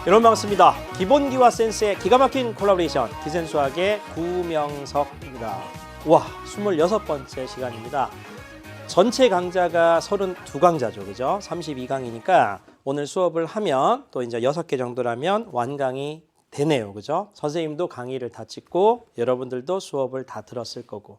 여러분 반갑습니다. 기본기와 센스의 기가 막힌 콜라보레이션 기센수학의 구명석입니다. 와, 26번째 시간입니다. 전체 강좌가 32강좌죠. 그죠? 32강이니까 오늘 수업을 하면 또 이제 6개 정도라면 완강이 되네요. 그죠? 선생님도 강의를 다 찍고 여러분들도 수업을 다 들었을 거고.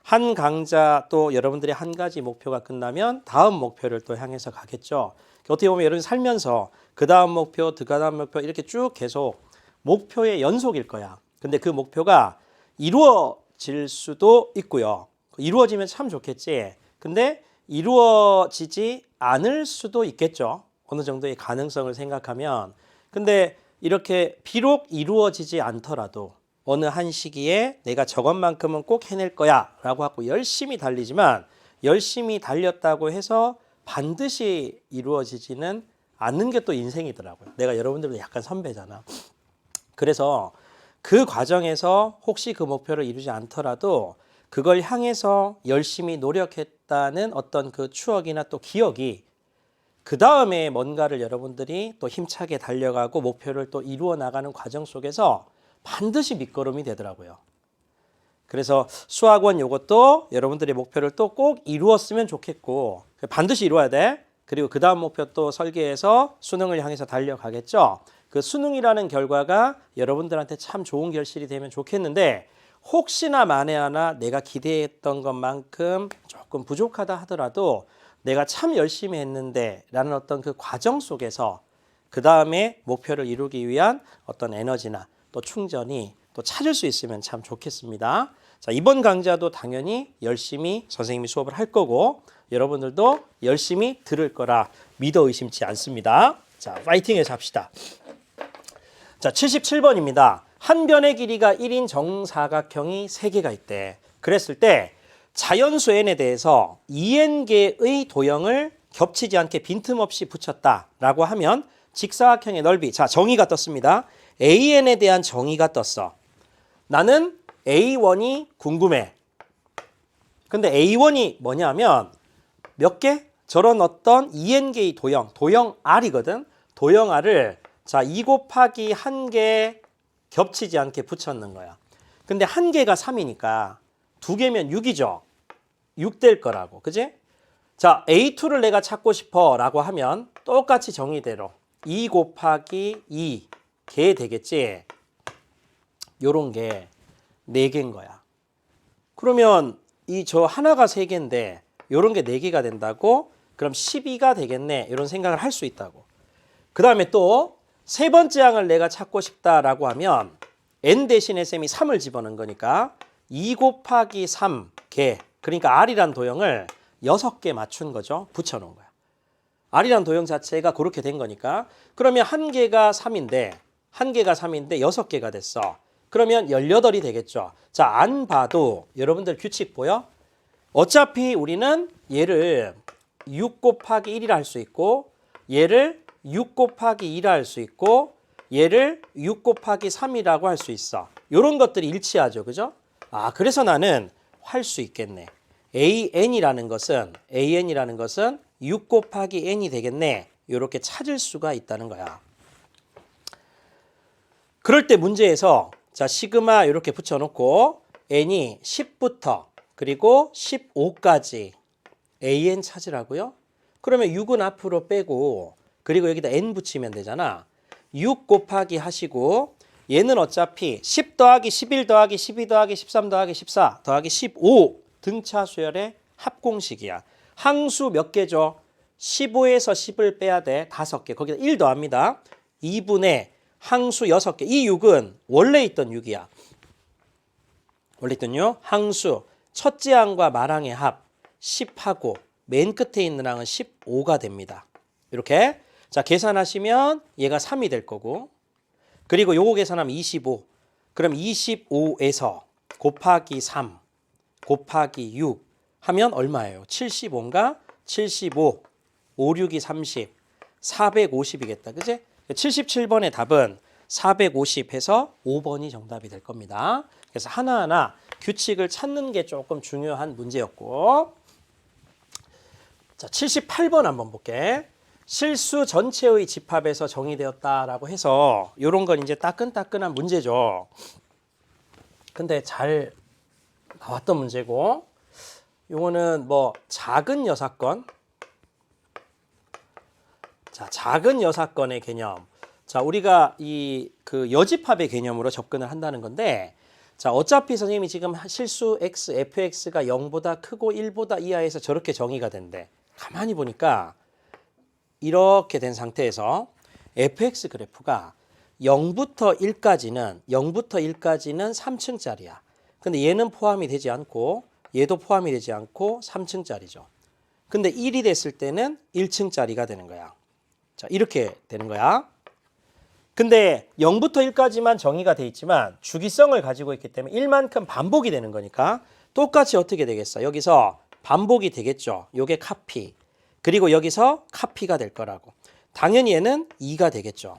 한 강좌 또 여러분들의 한 가지 목표가 끝나면 다음 목표를 또 향해서 가겠죠. 어떻게 보면 여러분 살면서 그 다음 목표, 그 다음 목표 이렇게 쭉 계속 목표의 연속일 거야. 근데 그 목표가 이루어질 수도 있고요. 이루어지면 참 좋겠지. 근데 이루어지지 않을 수도 있겠죠. 어느 정도의 가능성을 생각하면. 근데 이렇게 비록 이루어지지 않더라도 어느 한 시기에 내가 저것만큼은 꼭 해낼 거야 라고 하고 열심히 달리지만 열심히 달렸다고 해서 반드시 이루어지지는 않는 게 또 인생이더라고요. 내가 여러분들보다 약간 선배잖아. 그래서 그 과정에서 혹시 그 목표를 이루지 않더라도 그걸 향해서 열심히 노력했다는 어떤 그 추억이나 또 기억이 그 다음에 뭔가를 여러분들이 또 힘차게 달려가고 목표를 또 이루어 나가는 과정 속에서 반드시 밑거름이 되더라고요. 그래서 수학원 요것도 여러분들의 목표를 또 꼭 이루었으면 좋겠고 반드시 이루어야 돼. 그리고 그 다음 목표 또 설계해서 수능을 향해서 달려가겠죠. 그 수능이라는 결과가 여러분들한테 참 좋은 결실이 되면 좋겠는데 혹시나 만에 하나 내가 기대했던 것만큼 조금 부족하다 하더라도 내가 참 열심히 했는데 라는 어떤 그 과정 속에서 그 다음에 목표를 이루기 위한 어떤 에너지나 또 충전이 또 찾을 수 있으면 참 좋겠습니다. 자, 이번 강좌도 당연히 열심히 선생님이 수업을 할 거고 여러분들도 열심히 들을 거라 믿어 의심치 않습니다. 자, 파이팅해서 합시다. 자, 77번입니다. 한 변의 길이가 1인 정사각형이 3개가 있대. 그랬을 때 자연수 n에 대해서 2n개의 도형을 겹치지 않게 빈틈없이 붙였다라고 하면 직사각형의 넓이. 자, 정의가 떴습니다. an에 대한 정의가 떴어. 나는 a1이 궁금해. 근데 a1이 뭐냐면 몇 개? 저런 어떤 2n개의 도형 R이거든. 도형 R을 자, 2 곱하기 1개 겹치지 않게 붙였는 거야. 근데 1개가 3이니까 2개면 6이죠. 6 될 거라고. 그지? 자, A2를 내가 찾고 싶어 라고 하면 똑같이 정의대로 2 곱하기 2개 되겠지. 요런 게 4개인 거야. 그러면 이 저 하나가 3개인데 요런 게 4개가 된다고? 그럼 12가 되겠네. 이런 생각을 할 수 있다고. 그 다음에 또 세 번째 항을 내가 찾고 싶다라고 하면 n 대신에 쌤이 3을 집어넣은 거니까 2 곱하기 3개. 그러니까 R이란 도형을 6개 맞춘 거죠. 붙여놓은 거야. R이란 도형 자체가 그렇게 된 거니까 그러면 1개가 3인데 6개가 됐어. 그러면 18이 되겠죠. 자, 안 봐도 여러분들 규칙 보여? 어차피 우리는 얘를 6 곱하기 1이라 할 수 있고 얘를 6 곱하기 2라 할 수 있고 얘를 6 곱하기 3이라고 할 수 있어. 이런 것들이 일치하죠. 그죠? 아, 그래서 나는 할 수 있겠네. an이라는 것은 6 곱하기 n이 되겠네. 이렇게 찾을 수가 있다는 거야. 그럴 때 문제에서 자, 시그마 이렇게 붙여놓고 n이 10부터 그리고 15까지 an 찾으라고요? 그러면 6은 앞으로 빼고 그리고 여기다 n 붙이면 되잖아. 6 곱하기 하시고 얘는 어차피 10 더하기 11 더하기 12 더하기 13 더하기 14 더하기 15 등차 수열의 합공식이야. 항수 몇 개죠? 15에서 10을 빼야 돼. 5개. 거기다 1 더합니다. 2분의 항수 6개. 이 6은 원래 있던 6이야. 원래 있던 6. 항수 첫째 항과 말항의 합 10하고 맨 끝에 있는 항은 15가 됩니다. 이렇게 자, 계산하시면 얘가 3이 될 거고 그리고 요거 계산하면 25. 그럼 25에서 곱하기 3 곱하기 6 하면 얼마예요? 75인가? 75 5, 6이 30 450이겠다. 그치? 77번의 답은 450 해서 5번이 정답이 될 겁니다. 그래서 하나하나 규칙을 찾는 게 조금 중요한 문제였고 자, 78번 한번 볼게. 실수 전체의 집합에서 정의되었다라고 해서 이런 건 이제 따끈따끈한 문제죠. 근데 잘 나왔던 문제고, 요거는 뭐 작은 여사건. 자, 작은 여사건의 개념. 자, 우리가 그 여집합의 개념으로 접근을 한다는 건데, 자, 어차피 선생님이 지금 실수 x, fx가 0보다 크고 1보다 이하에서 저렇게 정의가 된대. 가만히 보니까 이렇게 된 상태에서 fx 그래프가 0부터 1까지는 3층짜리야. 근데 얘는 포함이 되지 않고 얘도 포함이 되지 않고 3층짜리죠. 근데 1이 됐을 때는 1층짜리가 되는 거야. 자, 이렇게 되는 거야. 근데 0부터 1까지만 정의가 돼 있지만 주기성을 가지고 있기 때문에 1만큼 반복이 되는 거니까 똑같이 어떻게 되겠어? 여기서 반복이 되겠죠. 요게 카피. 그리고 여기서 카피가 될 거라고. 당연히 얘는 2가 되겠죠.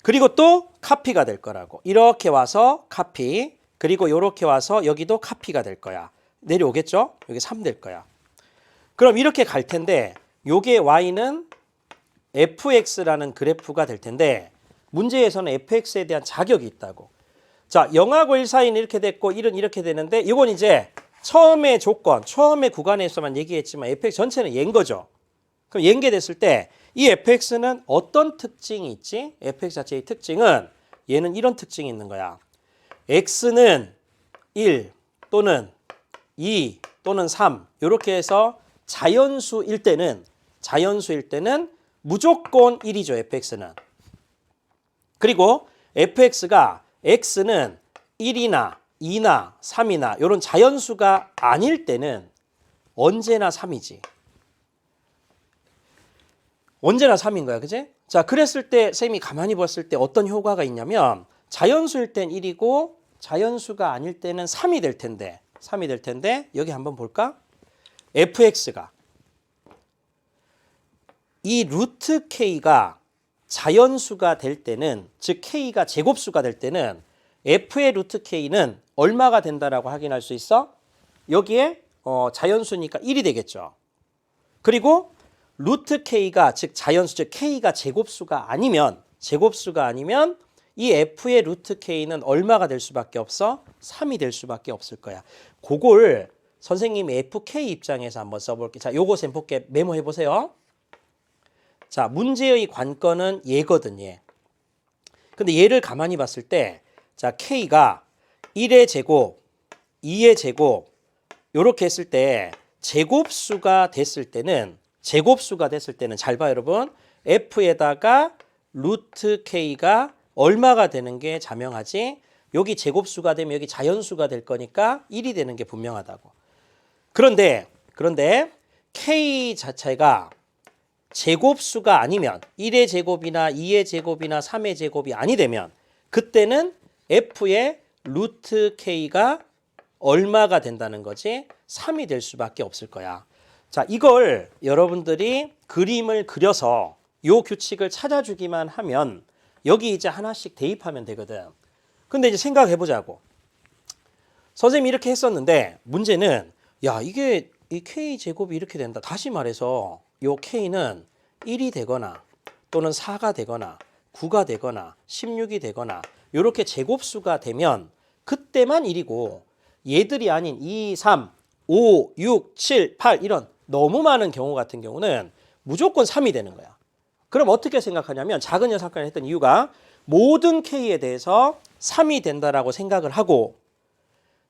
그리고 또 카피가 될 거라고. 이렇게 와서 카피. 그리고 이렇게 와서 여기도 카피가 될 거야. 내려오겠죠? 여기 3 될 거야. 그럼 이렇게 갈 텐데 요게 y는 fx라는 그래프가 될 텐데 문제에서는 fx에 대한 자격이 있다고. 자, 0하고 1 사이는 이렇게 됐고 1은 이렇게 되는데 이건 이제 처음의 조건, 처음의 구간에서만 얘기했지만 fx 전체는 얘인 거죠. 그럼 얘인 게 됐을 때 이 fx는 어떤 특징이 있지? fx 자체의 특징은 얘는 이런 특징이 있는 거야. x는 1 또는 2 또는 3 이렇게 해서 자연수일 때는 무조건 1이죠, fx는. 그리고 fx가 x는 1이나 2나 3이나 이런 자연수가 아닐 때는 언제나 3이지. 언제나 3인 거야, 그지? 자, 그랬을 때 쌤이 가만히 봤을 때 어떤 효과가 있냐면 자연수일 땐 1이고 자연수가 아닐 때는 3이 될 텐데 여기 한번 볼까? fx가 이 루트 k가 자연수가 될 때는, 즉 k가 제곱수가 될 때는 f의 루트 k는 얼마가 된다라고 확인할 수 있어? 여기에 자연수니까 1이 되겠죠. 그리고 루트 k가 즉 자연수, 즉 k가 제곱수가 아니면 이 f의 루트 k는 얼마가 될 수밖에 없어? 3이 될 수밖에 없을 거야. 그걸 선생님이 fk 입장에서 한번 써볼게. 자, 요거 쌤 볼게. 메모해 보세요. 자, 문제의 관건은 얘거든, 얘. 근데 얘를 가만히 봤을 때, 자, k가 1의 제곱, 2의 제곱, 요렇게 했을 때, 제곱수가 됐을 때는 잘 봐요, 여러분. f에다가 루트 k가 얼마가 되는 게 자명하지? 여기 제곱수가 되면 여기 자연수가 될 거니까 1이 되는 게 분명하다고. 그런데 k 자체가 제곱수가 아니면 1의 제곱이나 2의 제곱이나 3의 제곱이 아니 되면 그때는 f의 루트 k가 얼마가 된다는 거지? 3이 될 수밖에 없을 거야. 자, 이걸 여러분들이 그림을 그려서 요 규칙을 찾아주기만 하면 여기 이제 하나씩 대입하면 되거든. 근데 이제 생각해 보자고. 선생님이 이렇게 했었는데 문제는 야, 이게 이 k 제곱이 이렇게 된다. 다시 말해서 요 k는 1이 되거나 또는 4가 되거나 9가 되거나 16이 되거나 이렇게 제곱수가 되면 그때만 1이고 얘들이 아닌 2, 3, 5, 6, 7, 8 이런 너무 많은 경우 같은 경우는 무조건 3이 되는 거야. 그럼 어떻게 생각하냐면 작은 여사건을 했던 이유가 모든 k에 대해서 3이 된다라고 생각을 하고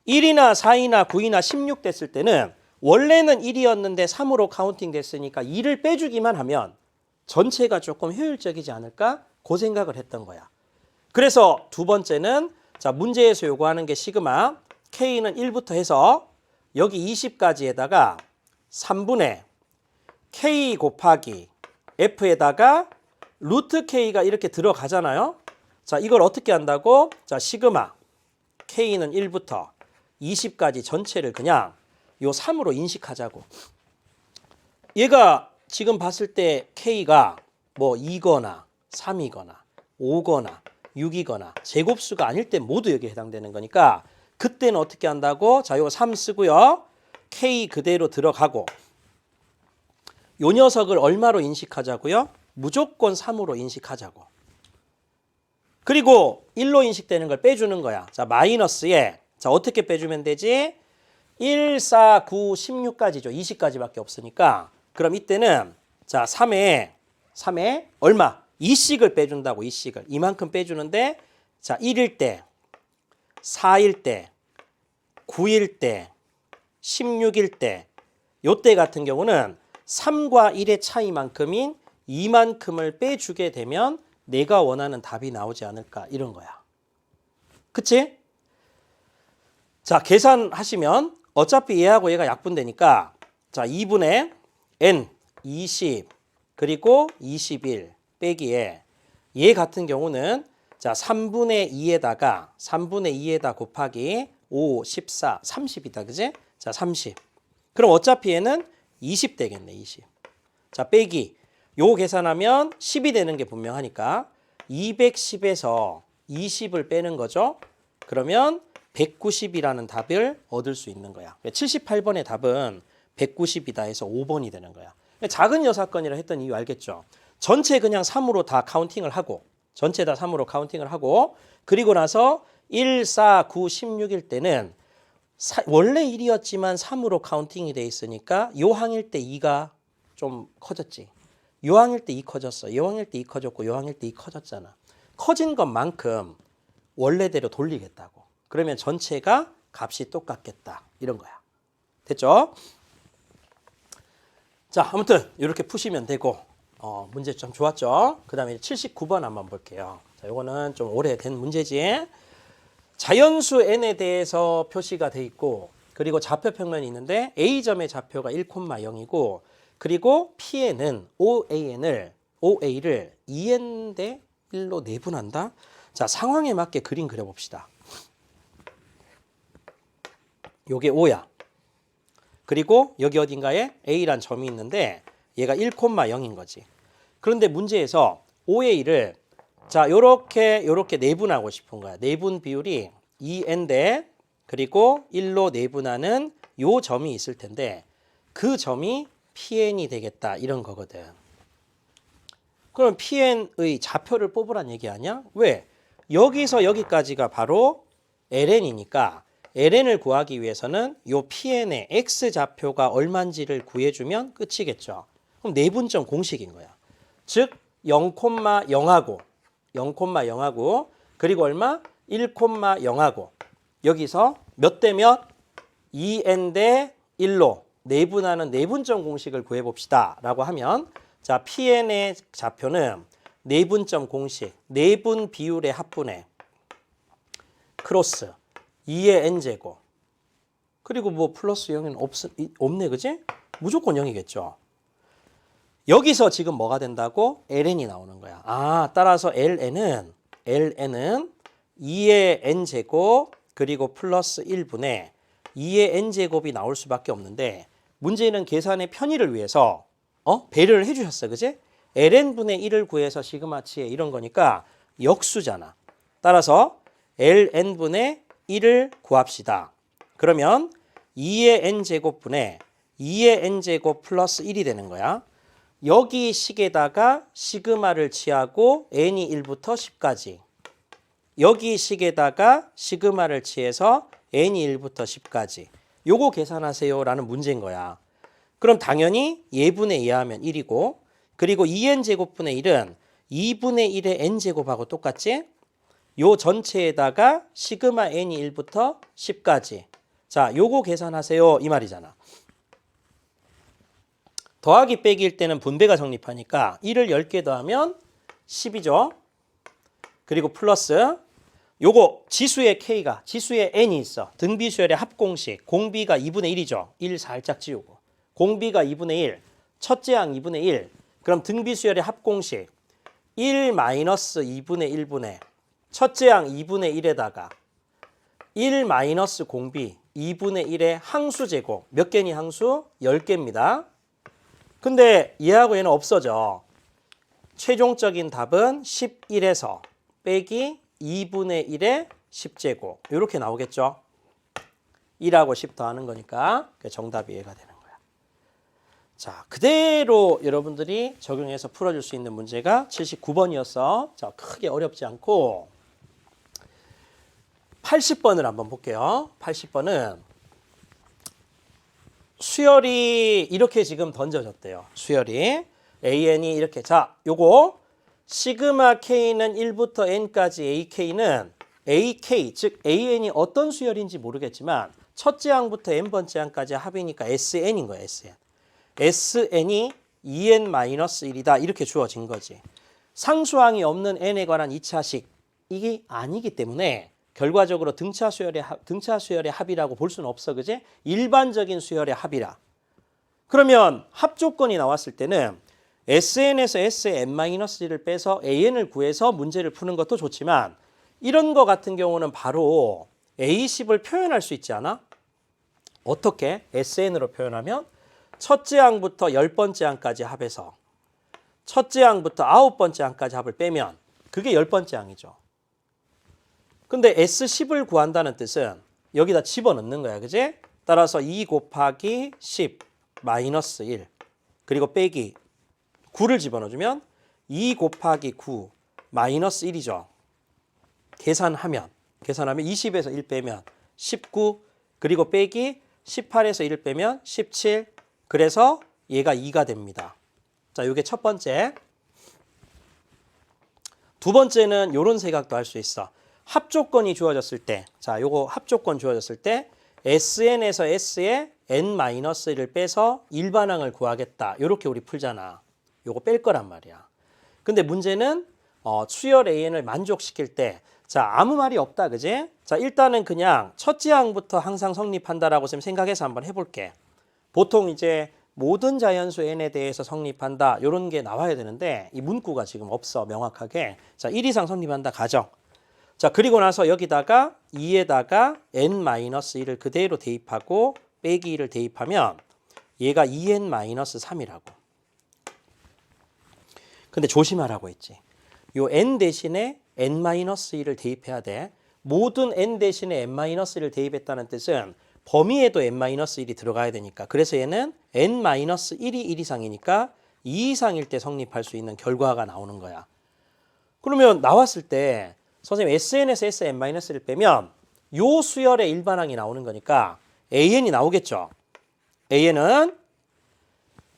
1이나 4이나 9이나 16 됐을 때는 원래는 1이었는데 3으로 카운팅 됐으니까 2를 빼주기만 하면 전체가 조금 효율적이지 않을까? 그 생각을 했던 거야. 그래서 두 번째는 자, 문제에서 요구하는 게 시그마 K는 1부터 해서 여기 20까지에다가 3분의 K 곱하기 F에다가 루트 K가 이렇게 들어가잖아요. 자, 이걸 어떻게 한다고? 자, 시그마 K는 1부터 20까지 전체를 그냥 요 3으로 인식하자고. 얘가 지금 봤을 때 K가 뭐 2거나 3이거나 5거나 6이거나 제곱수가 아닐 때 모두 여기에 해당되는 거니까 그때는 어떻게 한다고? 자, 요거 3 쓰고요. K 그대로 들어가고 요 녀석을 얼마로 인식하자고요? 무조건 3으로 인식하자고. 그리고 1로 인식되는 걸 빼주는 거야. 자, 마이너스에 자 어떻게 빼주면 되지? 1, 4, 9, 16까지죠. 20까지밖에 없으니까. 그럼 이때는 자 3에 얼마? 2씩을 빼준다고. 2씩을. 이만큼 빼주는데 자 1일 때, 4일 때, 9일 때, 16일 때 요때 같은 경우는 3과 1의 차이만큼인 이만큼을 빼주게 되면 내가 원하는 답이 나오지 않을까 이런 거야. 그치? 자 계산하시면 어차피 얘하고 얘가 약분되니까 자 2분의 n 20 그리고 21 빼기에 얘 같은 경우는 자 3분의 2에다 곱하기 5, 14, 30이다. 그지? 자 30. 그럼 어차피 얘는 20 되겠네. 20. 자 빼기 요 계산하면 10이 되는 게 분명하니까 210에서 20을 빼는 거죠. 그러면 190이라는 답을 얻을 수 있는 거야. 78번의 답은 190이다 해서 5번이 되는 거야. 작은 여사건이라 했던 이유 알겠죠? 전체 그냥 3으로 다 카운팅을 하고 전체 다 3으로 카운팅을 하고 그리고 나서 1, 4, 9, 16일 때는 원래 1이었지만 3으로 카운팅이 돼 있으니까 요 항일 때 2가 좀 커졌지. 요 항일 때 2 커졌어. 요 항일 때 2 커졌고 요 항일 때 2 커졌잖아. 커진 것만큼 원래대로 돌리겠다고. 그러면 전체가 값이 똑같겠다. 이런 거야. 됐죠? 자, 아무튼 이렇게 푸시면 되고 문제 좀 좋았죠? 그 다음에 79번 한번 볼게요. 자, 요거는 좀 오래된 문제지. 자연수 n에 대해서 표시가 돼 있고 그리고 좌표 평면이 있는데 A점의 좌표가 1,0이고 그리고 Pn은 OA를 2n 대 1로 내분한다. 자, 상황에 맞게 그림 그려봅시다. 요게 O야. 그리고 여기 어딘가에 A란 점이 있는데 얘가 1,0인 거지. 그런데 문제에서 OA를 자, 요렇게 내분하고 싶은 거야. 내분 비율이 2n 대 그리고 1로 내분하는 요 점이 있을 텐데 그 점이 PN이 되겠다 이런 거거든. 그럼 PN의 좌표를 뽑으란 얘기 아니야? 왜? 여기서 여기까지가 바로 LN이니까 LN을 구하기 위해서는 요 PN의 X좌표가 얼마인지를 구해주면 끝이겠죠. 그럼 내분점 공식인 거야. 즉 0,0하고 그리고 얼마? 1,0하고 여기서 몇 대 몇? 2n 대 1로 내분하는 내분점 공식을 구해봅시다 라고 하면 자 PN의 좌표는 내분점 공식 내분 비율의 합분에 크로스 2의 n제곱 그리고 뭐 플러스 0은 없네 그지? 무조건 0이겠죠. 여기서 지금 뭐가 된다고? ln이 나오는 거야. 아 따라서 ln은 2의 n제곱 그리고 플러스 1분의 2의 n제곱이 나올 수밖에 없는데 문제는 계산의 편의를 위해서 배려를 해주셨어. 그지? ln분의 1을 구해서 시그마치에 이런 거니까 역수잖아. 따라서 ln분의 1을 구합시다. 그러면 2의 n제곱분의 2의 n제곱 플러스 1이 되는 거야. 여기 식에다가 시그마를 취하고 n이 1부터 10까지 여기 식에다가 시그마를 취해서 n이 1부터 10까지 요거 계산하세요 라는 문제인 거야. 그럼 당연히 예분에 의하면 1이고 그리고 2n제곱분의 1은 2분의 1의 n제곱하고 똑같지? 요 전체에다가 시그마 n이 1부터 10까지 자 요거 계산하세요 이 말이잖아. 더하기 빼기일 때는 분배가 성립하니까 1을 10개 더하면 10이죠. 그리고 플러스 요거 지수의 K가 지수의 N이 있어. 등비수열의 합공식 공비가 2분의 1이죠. 1 살짝 지우고 공비가 2분의 1 첫째 항 2분의 1 그럼 등비수열의 합공식 1 마이너스 2분의 1분의 첫째 항 2분의 1에다가 1 마이너스 공비 2분의 1의 항수 제곱 몇 개니 항수? 10개입니다. 근데 얘하고 얘는 없어져. 최종적인 답은 11에서 빼기 2분의 1의 10제곱 이렇게 나오겠죠. 1하고 10 더하는 거니까 정답이 얘가 되는 거야. 자, 그대로 여러분들이 적용해서 풀어줄 수 있는 문제가 79번이었어. 자, 크게 어렵지 않고 80번을 한번 볼게요. 80번은 수열이 이렇게 지금 던져졌대요. 수열이 AN이 이렇게. 자, 요거 시그마 K는 1부터 N까지 AK는 AK, 즉 AN이 어떤 수열인지 모르겠지만 첫째 항부터 N번째 항까지 합이니까 SN인 거야, SN. SN이 2N-1이다. 이렇게 주어진 거지. 상수항이 없는 N에 관한 2차식 이게 아니기 때문에 결과적으로 등차 수열의 합이라고 볼 수는 없어. 그지? 일반적인 수열의 합이라. 그러면 합 조건이 나왔을 때는 SN에서 S의 N-1를 빼서 AN을 구해서 문제를 푸는 것도 좋지만 이런 거 같은 경우는 바로 A10을 표현할 수 있지 않아? 어떻게? SN으로 표현하면 첫째 항부터 10번째 항까지 합해서 첫째 항부터 9번째 항까지 합을 빼면 그게 10번째 항이죠. 근데 S10을 구한다는 뜻은 여기다 집어넣는 거야. 그지? 따라서 2 곱하기 10 마이너스 1 그리고 빼기 9를 집어넣어주면 2 곱하기 9 마이너스 1이죠. 계산하면 20에서 1 빼면 19 그리고 빼기 18에서 1 빼면 17 그래서 얘가 2가 됩니다. 자, 이게 첫 번째. 두 번째는 이런 생각도 할 수 있어. 합조건이 주어졌을 때, 자, 요거 합조건 주어졌을 때 SN에서 S의 N-를 빼서 일반항을 구하겠다. 요렇게 우리 풀잖아. 요거 뺄 거란 말이야. 근데 문제는 수열 AN을 만족시킬 때, 자, 아무 말이 없다, 그지? 자, 일단은 그냥 첫째 항부터 항상 성립한다라고 생각해서 한번 해볼게. 보통 이제 모든 자연수 N에 대해서 성립한다. 요런 게 나와야 되는데 이 문구가 지금 없어, 명확하게. 자, 1 이상 성립한다 가정. 자, 그리고 나서 여기다가 2에다가 N-1을 그대로 대입하고 빼기 1을 대입하면 얘가 2N-3이라고. 근데 조심하라고 했지. 요 N 대신에 N-1을 대입해야 돼. 모든 N 대신에 N-1를 대입했다는 뜻은 범위에도 N-1이 들어가야 되니까. 그래서 얘는 N-1이 1 이상이니까 2 이상일 때 성립할 수 있는 결과가 나오는 거야. 그러면 나왔을 때 선생님 SN에서 S N-를 빼면 요 수열의 일반항이 나오는 거니까 AN이 나오겠죠. AN은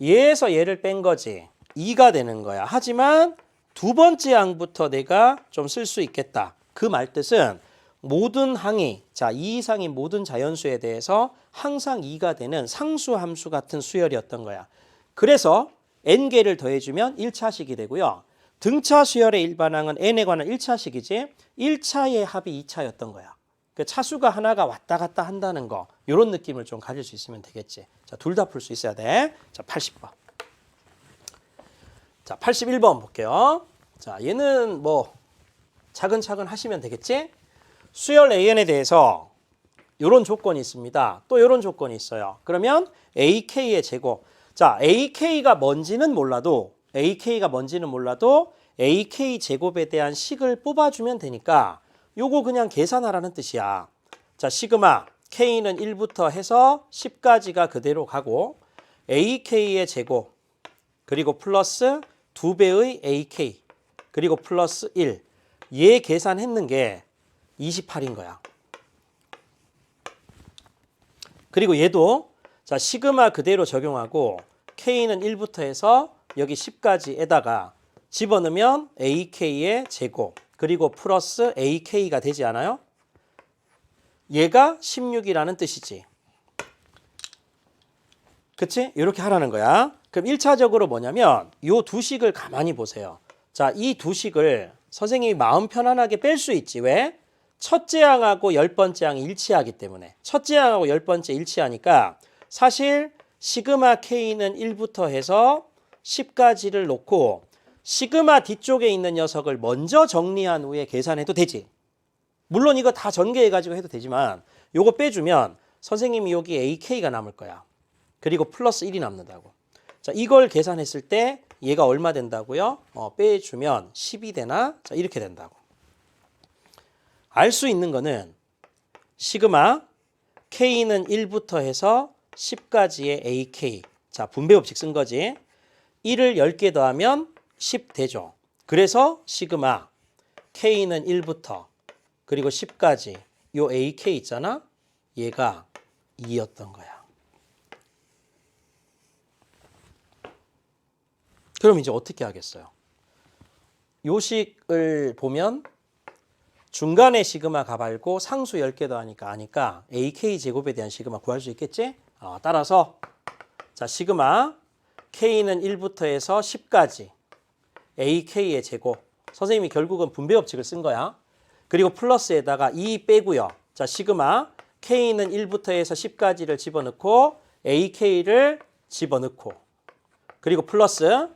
얘에서 얘를 뺀 거지. 2가 되는 거야. 하지만 두 번째 항부터 내가 좀 쓸 수 있겠다. 그 말 뜻은 모든 항이, 자, 2 이상인 모든 자연수에 대해서 항상 2가 되는 상수 함수 같은 수열이었던 거야. 그래서 n개를 더해주면 1차식이 되고요. 등차 수열의 일반항은 n에 관한 1차식이지 1차의 합이 2차였던 거야. 그 차수가 하나가 왔다 갔다 한다는 거, 이런 느낌을 좀 가질 수 있으면 되겠지. 자, 둘 다 풀 수 있어야 돼. 자, 80번. 자, 81번 볼게요. 자, 얘는 뭐 차근차근 하시면 되겠지? 수열 AN에 대해서 이런 조건이 있습니다. 또 이런 조건이 있어요. 그러면 AK의 제곱. 자, AK가 뭔지는 몰라도 AK 제곱에 대한 식을 뽑아주면 되니까 요거 그냥 계산하라는 뜻이야. 자, 시그마 K는 1부터 해서 10까지가 그대로 가고 AK의 제곱 그리고 플러스 2배의 AK 그리고 플러스 1. 얘 계산했는 게 28인 거야. 그리고 얘도 자, 시그마 그대로 적용하고 K는 1부터 해서 여기 10까지에다가 집어넣으면 AK의 제곱 그리고 플러스 AK가 되지 않아요? 얘가 16이라는 뜻이지. 그치? 이렇게 하라는 거야. 그럼 1차적으로 뭐냐면 이 두 식을 가만히 보세요. 자, 이 두 식을 선생님이 마음 편안하게 뺄 수 있지. 왜? 첫째 항하고 10번째 항이 일치하기 때문에. 첫째 항하고 10번째 일치하니까 사실 시그마 K는 1부터 해서 10까지를 놓고 시그마 뒤쪽에 있는 녀석을 먼저 정리한 후에 계산해도 되지. 물론 이거 다 전개해가지고 해도 되지만 요거 빼주면 선생님이 여기 AK가 남을 거야. 그리고 플러스 1이 남는다고. 자, 이걸 계산했을 때 얘가 얼마 된다고요? 빼주면 10이 되나? 자, 이렇게 된다고. 알 수 있는 거는 시그마 K는 1부터 해서 10까지의 AK 자, 분배법칙 쓴 거지. 1을 10개 더하면 10 되죠. 그래서 시그마 K는 1부터 그리고 10까지 요 AK 있잖아. 얘가 2였던 거야. 그럼 이제 어떻게 하겠어요? 요식을 보면 중간에 시그마 가발고 상수 10개 더하니까 아니까 AK 제곱에 대한 시그마 구할 수 있겠지? 따라서 자, 시그마 K는 1부터 해서 10까지 AK의 제곱. 선생님이 결국은 분배법칙을 쓴 거야. 그리고 플러스에다가 2 빼고요. 자, 시그마 K는 1부터 해서 10까지를 집어넣고 AK를 집어넣고 그리고 플러스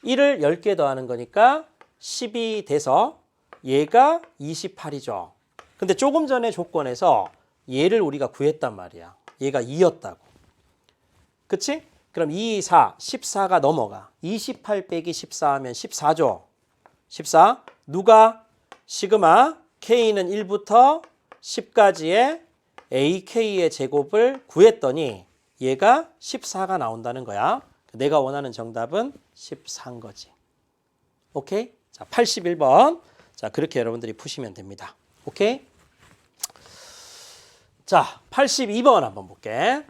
1을 10개 더하는 거니까 10이 돼서 얘가 28이죠. 근데 조금 전에 조건에서 얘를 우리가 구했단 말이야. 얘가 2였다고. 그치? 그럼 2, 4, 14가 넘어가. 28 빼기 14 하면 14죠. 14. 누가? 시그마 K는 1부터 10까지의 AK의 제곱을 구했더니 얘가 14가 나온다는 거야. 내가 원하는 정답은 14인 거지. 오케이? 자, 81번. 자, 그렇게 여러분들이 푸시면 됩니다. 오케이? 자, 82번 한번 볼게.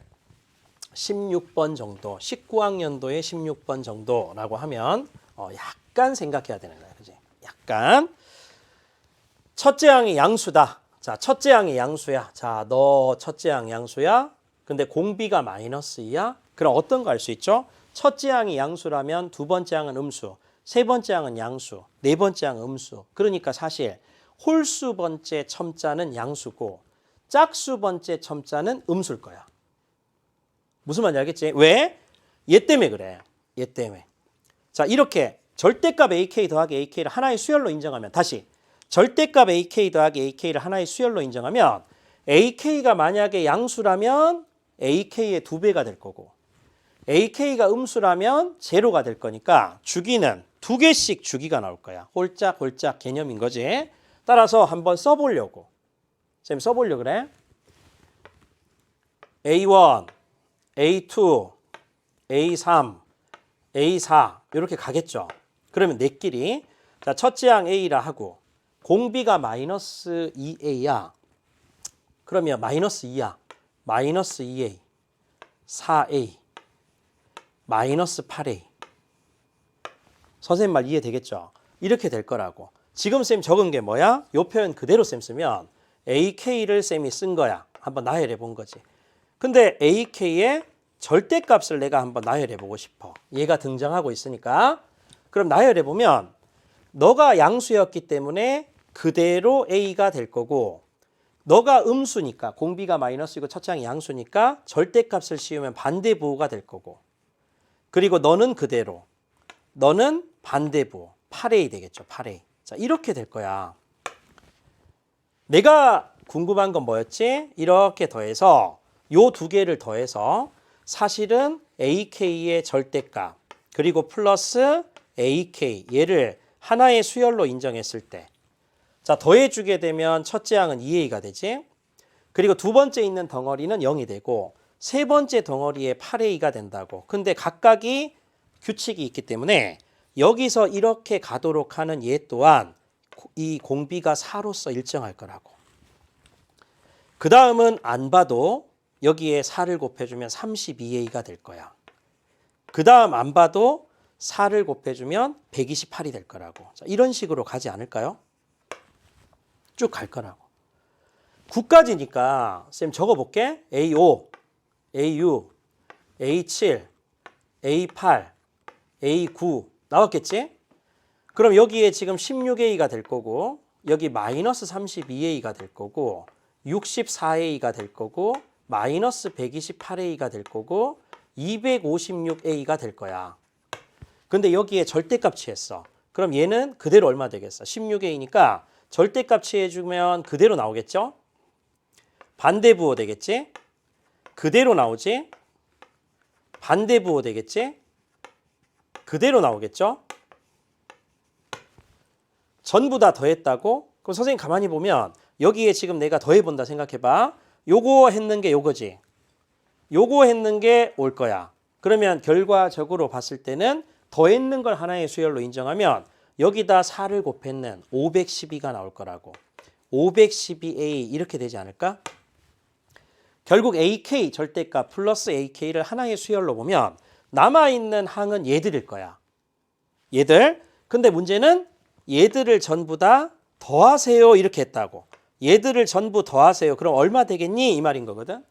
16번 정도, 19학년도에 16번 정도라고 하면 약간 생각해야 되는 거야. 그지? 약간. 첫째 항이 양수다. 자, 첫째 항이 양수야. 자, 너 첫째 항 양수야. 근데 공비가 마이너스 2야. 그럼 어떤 거 알 수 있죠? 첫째 항이 양수라면 두 번째 항은 음수, 세 번째 항은 양수, 네 번째 항은 음수. 그러니까 사실 홀수 번째 첨자는 양수고 짝수 번째 첨자는 음수일 거야. 무슨 말인지 알겠지? 왜? 얘 때문에 그래. 얘 때문에. 자, 이렇게 절대값 AK 더하기 AK를 하나의 수열로 인정하면 다시 절대값 AK 더하기 AK를 하나의 수열로 인정하면 AK가 만약에 양수라면 AK의 2배가 될 거고 AK가 음수라면 제로가 될 거니까 주기는 2개씩 주기가 나올 거야. 홀짝홀짝 개념인 거지. 따라서 한번 써보려고. 쌤 써보려고 그래. A1, A2, A3, A4 이렇게 가겠죠. 그러면 내끼리 자, 첫째 항 A라 하고 공비가 마이너스 2A야. 그러면 마이너스 2야. 마이너스 2A, 4A, 마이너스 8A. 선생님 말 이해되겠죠? 이렇게 될 거라고. 지금 쌤 적은 게 뭐야? 요 표현 그대로 쌤 쓰면 AK를 쌤이 쓴 거야. 한번 나열해 본 거지. 근데 AK의 절대값을 내가 한번 나열해 보고 싶어. 얘가 등장하고 있으니까. 그럼 나열해 보면 너가 양수였기 때문에 그대로 A가 될 거고 너가 음수니까 공비가 마이너스이고 첫째 항이 양수니까 절대값을 씌우면 반대부호가 될 거고 그리고 너는 그대로 너는 반대부호 8A 되겠죠. 8A. 자, 이렇게 될 거야. 내가 궁금한 건 뭐였지? 이렇게 더해서 요 두 개를 더해서 사실은 AK의 절대값 그리고 플러스 AK 얘를 하나의 수열로 인정했을 때 자, 더해주게 되면 첫째 항은 2A가 되지. 그리고 두 번째 있는 덩어리는 0이 되고 세 번째 덩어리에 8A가 된다고. 근데 각각이 규칙이 있기 때문에 여기서 이렇게 가도록 하는 얘 또한 이 공비가 4로서 일정할 거라고. 그 다음은 안 봐도 여기에 4를 곱해주면 32A가 될 거야. 그 다음 안 봐도 4를 곱해주면 128이 될 거라고. 자, 이런 식으로 가지 않을까요? 쭉 갈 거라고. 9까지니까 쌤 적어볼게. A5, A6, A7, A8, A9 나왔겠지? 그럼 여기에 지금 16A가 될 거고 여기 마이너스 32A가 될 거고 64A가 될 거고 마이너스 128A가 될 거고 256A가 될 거야. 근데 여기에 절대값 취했어. 그럼 얘는 그대로 얼마 되겠어? 16A니까 절대값 취해주면 그대로 나오겠죠? 반대부호 되겠지? 그대로 나오지? 반대부호 되겠지? 그대로 나오겠죠? 전부 다 더했다고? 그럼 선생님 가만히 보면 여기에 지금 내가 더해본다 생각해봐. 요거 했는 게 요거지. 요거 했는 게 올 거야. 그러면 결과적으로 봤을 때는 더했는 걸 하나의 수열로 인정하면 여기다 4를 곱했는 512가 나올 거라고. 512A 이렇게 되지 않을까? 결국 AK 절대값 플러스 AK를 하나의 수열로 보면 남아있는 항은 얘들일 거야. 얘들. 근데 문제는 얘들을 전부 다 더하세요 이렇게 했다고. 얘들을 전부 더하세요. 그럼 얼마 되겠니? 이 말인 거거든.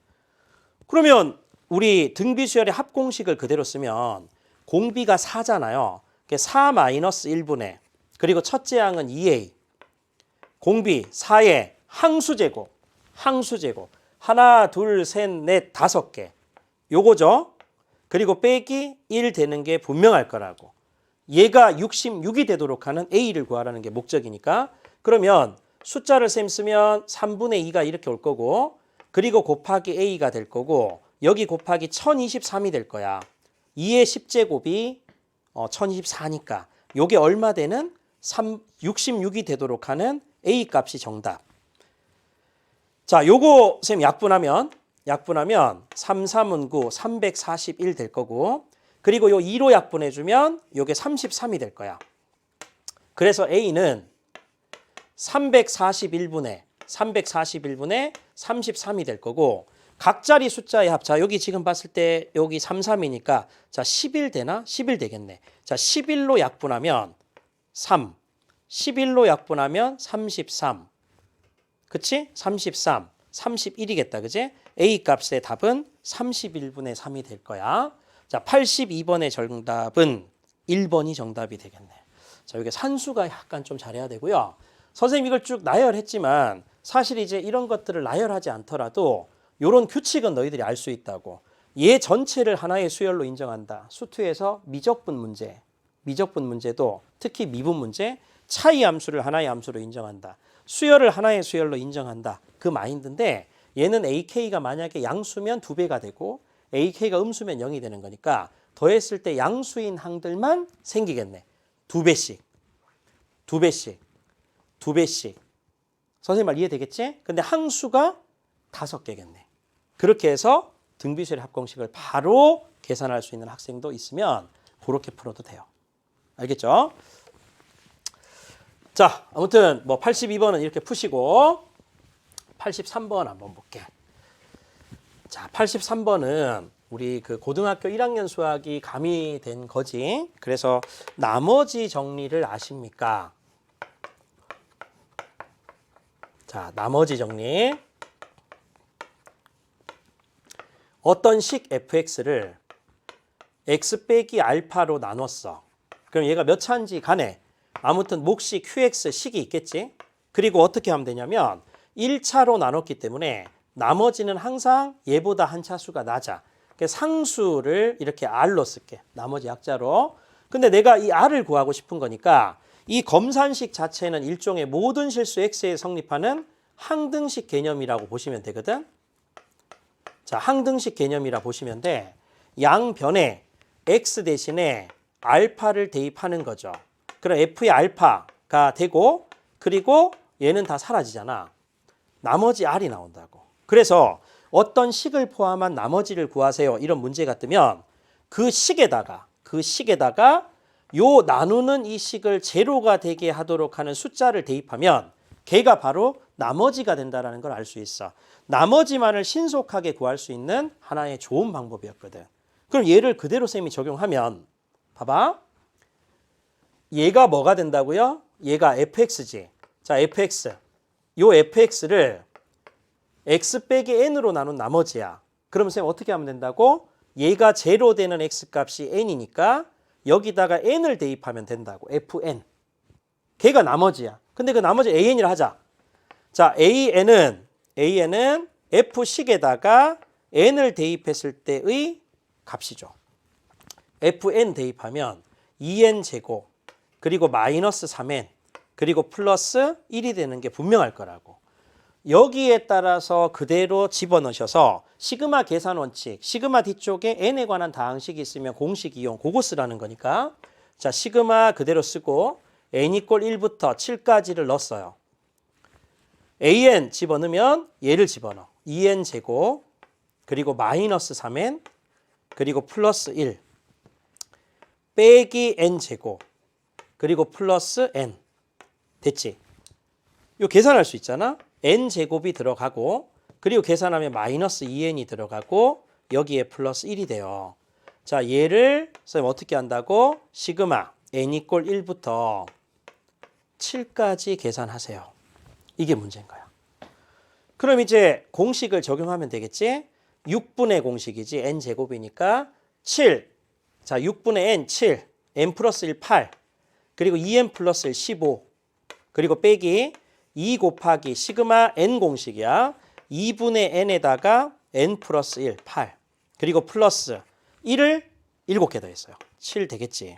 그러면 우리 등비수열의 합공식을 그대로 쓰면 공비가 4잖아요. 4 마이너스 1분의 그리고 첫째 항은 2A 공비 4의 항수제곱 항수제곱 하나 둘 셋 넷 5개 요거죠. 그리고 빼기 1 되는 게 분명할 거라고. 얘가 66이 되도록 하는 A를 구하라는 게 목적이니까 그러면 숫자를 셈 쓰면 3분의 2가 이렇게 올 거고 그리고 곱하기 A가 될 거고 여기 곱하기 1023이 될 거야. 2의 10제곱이 1024니까 요게 얼마 되는 66이 되도록 하는 A 값이 정답. 자, 요거 쌤 약분하면 3, 3은 9, 341 될 거고 그리고 요 2로 약분해 주면 요게 33이 될 거야. 그래서 A는 341분의 33이 될 거고 각자리 숫자의 합. 자, 여기 지금 봤을 때 여기 3, 3이니까 자, 11 되나? 11 되겠네. 자, 11로 약분하면 3. 11로 약분하면 33. 그치? 33. 31이겠다. 그지? A 값의 답은 31분의 3이 될 거야. 자, 82번의 정답은 1번이 정답이 되겠네. 자, 여기 산수가 약간 좀 잘해야 되고요. 선생님 이걸 쭉 나열했지만 사실 이제 이런 것들을 나열하지 않더라도 이런 규칙은 너희들이 알 수 있다고. 얘 전체를 하나의 수열로 인정한다. 수투에서 미적분 문제도 특히 미분 문제 차이 함수를 하나의 함수로 인정한다. 수열을 하나의 수열로 인정한다. 그 마인드인데 얘는 AK가 만약에 양수면 2배가 되고 AK가 음수면 0이 되는 거니까 더했을 때 양수인 항들만 생기겠네. 2배씩. 선생님 말 이해되겠지? 근데 항수가 5개겠네. 그렇게 해서 등비수열의 합공식을 바로 계산할 수 있는 학생도 있으면 그렇게 풀어도 돼요. 알겠죠? 자, 아무튼 뭐 82번은 이렇게 푸시고 83번 한번 볼게. 자, 83번은 우리 그 고등학교 1학년 수학이 가미된 거지. 그래서 나머지 정리를 아십니까? 자, 나머지 정리. 어떤 식 fx를 x 빼기 알파로 나눴어. 그럼 얘가 몇 차인지 간에 아무튼 몫이 qx 식이 있겠지. 그리고 어떻게 하면 되냐면 1차로 나눴기 때문에 나머지는 항상 얘보다 한 차수가 낮아. 그래서 상수를 이렇게 r로 쓸게. 나머지 약자로. 근데 내가 이 r을 구하고 싶은 거니까 이 검산식 자체는 일종의 모든 실수 x에 성립하는 항등식 개념이라고 보시면 되거든. 자, 항등식 개념이라 보시면 돼. 양변에 x 대신에 알파를 대입하는 거죠. 그럼 f의 알파가 되고 그리고 얘는 다 사라지잖아. 나머지 r이 나온다고. 그래서 어떤 식을 포함한 나머지를 구하세요. 이런 문제가 뜨면 그 식에다가 요 나누는 이 식을 제로가 되게 하도록 하는 숫자를 대입하면 걔가 바로 나머지가 된다는 걸 알 수 있어. 나머지만을 신속하게 구할 수 있는 하나의 좋은 방법이었거든. 그럼 얘를 그대로 쌤이 적용하면 봐봐. 얘가 뭐가 된다고요? 얘가 fx지. 자, fx. 요 fx를 x 빼기 n으로 나눈 나머지야. 그럼 쌤 어떻게 하면 된다고? 얘가 제로 되는 x 값이 n이니까 여기다가 n을 대입하면 된다고. fn. 걔가 나머지야. 근데 그 나머지 an이라 하자. 자, an은 f식에다가 n을 대입했을 때의 값이죠. fn 대입하면 2n 제곱 그리고 마이너스 3n 그리고 플러스 1이 되는 게 분명할 거라고. 여기에 따라서 그대로 집어넣으셔서 시그마 계산 원칙, 시그마 뒤쪽에 n에 관한 다항식이 있으면 공식 이용, 그거 쓰라는 거니까. 자, 시그마 그대로 쓰고 n = 1부터 7까지를 넣었어요. an 집어넣으면 얘를 집어넣어. 2n 제곱 그리고 마이너스 3n 그리고 플러스 1 빼기 n제곱 그리고 플러스 n 됐지? 요 계산할 수 있잖아. n제곱이 들어가고 그리고 계산하면 마이너스 2n이 들어가고 여기에 플러스 1이 돼요. 자, 얘를 선생님 어떻게 한다고? 시그마 n 이꼴 1부터 7까지 계산하세요. 이게 문제인 거야. 그럼 이제 공식을 적용하면 되겠지? 6분의 공식이지. n제곱이니까 7. 자, 6분의 n 7. n 플러스 1 8. 그리고 2n 플러스 1 15. 그리고 빼기 2 곱하기 시그마 n 공식이야. 2분의 n에다가 n 플러스 1 8. 그리고 플러스 1을 7개 더했어요. 7 되겠지.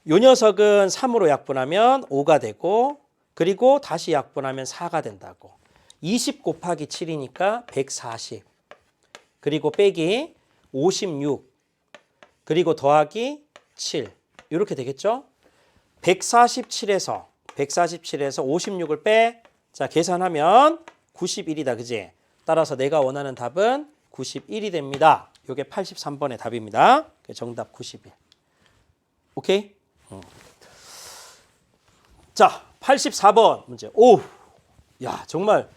요 녀석은 3으로 약분하면 5가 되고 그리고 다시 약분하면 4가 된다고. 20 곱하기 7이니까 140. 그리고 빼기 56. 그리고 더하기 7. 이렇게 되겠죠? 147에서 56을 빼. 자, 계산하면 91이다. 그지? 따라서 내가 원하는 답은 91이 됩니다. 이게 83번의 답입니다. 정답 91. 오케이? 자, 84번 문제. 오, 야, 정말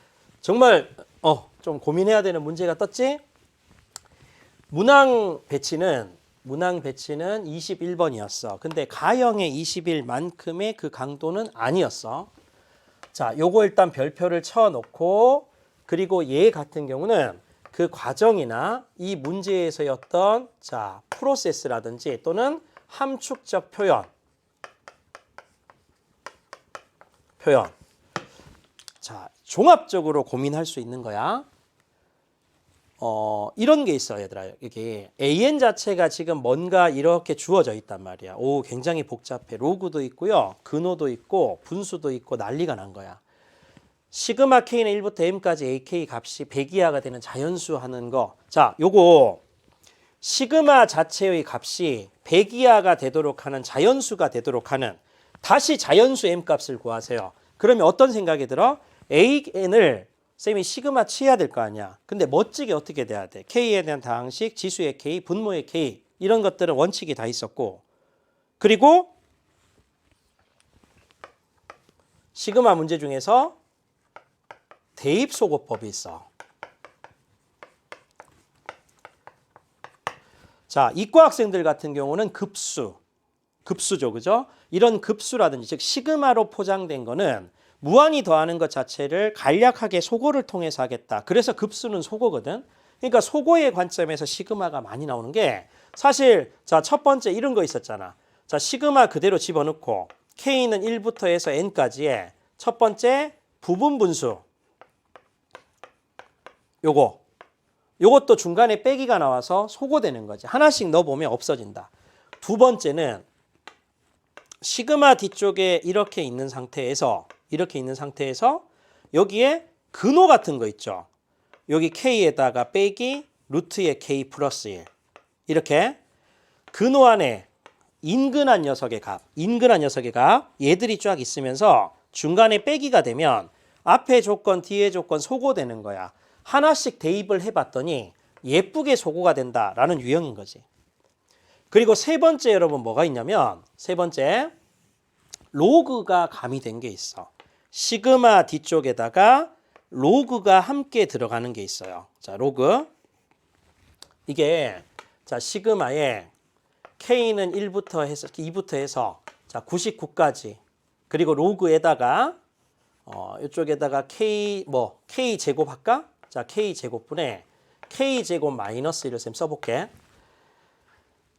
좀 고민해야 되는 문제가 떴지? 문항 배치는 21번이었어. 근데 가형의 21만큼의 그 강도는 아니었어. 자, 요거 일단 별표를 쳐놓고 그리고 얘 같은 경우는 그 과정이나 이 문제에서의 어떤 자, 프로세스라든지 또는 함축적 표현. 자, 종합적으로 고민할 수 있는 거야. 이런 게 있어, 얘들아. 이게 AN 자체가 지금 뭔가 이렇게 주어져 있단 말이야. 오, 굉장히 복잡해. 로그도 있고요. 근호도 있고 분수도 있고 난리가 난 거야. 시그마 K는 1부터 M까지 AK 값이 100 이하가 되는 자연수 하는 거. 자, 요거 시그마 자체의 값이 100 이하가 되도록 하는 자연수가 되도록 하는 다시 자연수 M 값을 구하세요. 그러면 어떤 생각이 들어? AN을 쌤이 시그마 취해야 될 거 아니야. 근데 멋지게 어떻게 돼야 돼? K에 대한 다항식, 지수의 K, 분모의 K 이런 것들은 원칙이 다 있었고 그리고 시그마 문제 중에서 대입소거법이 있어. 자, 이과 학생들 같은 경우는 급수죠. 그죠? 이런 급수라든지 즉 시그마로 포장된 거는 무한히 더하는 것 자체를 간략하게 소거를 통해서 하겠다. 그래서 급수는 소거거든. 그러니까 소거의 관점에서 시그마가 많이 나오는 게 사실 자, 첫 번째 이런 거 있었잖아. 자, 시그마 그대로 집어넣고 K는 1부터 해서 N까지의 첫 번째 부분 분수. 요것도 중간에 빼기가 나와서 소거되는 거지. 하나씩 넣어보면 없어진다. 두 번째는 시그마 뒤쪽에 이렇게 있는 상태에서 여기에 근호 같은 거 있죠. 여기 K에다가 빼기 루트의 K 플러스 1 이렇게 근호 안에 인근한 녀석의 값 얘들이 쫙 있으면서 중간에 빼기가 되면 앞에 조건 뒤에 조건 소거되는 거야. 하나씩 대입을 해봤더니 예쁘게 소거가 된다라는 유형인 거지. 그리고 세 번째 여러분 뭐가 있냐면 세 번째 로그가 가미된 게 있어. 시그마 뒤쪽에다가 로그가 함께 들어가는 게 있어요. 자, 로그. 이게 자, 시그마에 K는 1부터 해서 2부터 해서 자, 99까지. 그리고 로그에다가 이쪽에다가 K 제곱 할까? 자, K 제곱분에 K 제곱 마이너스 1을 쌤 써볼게.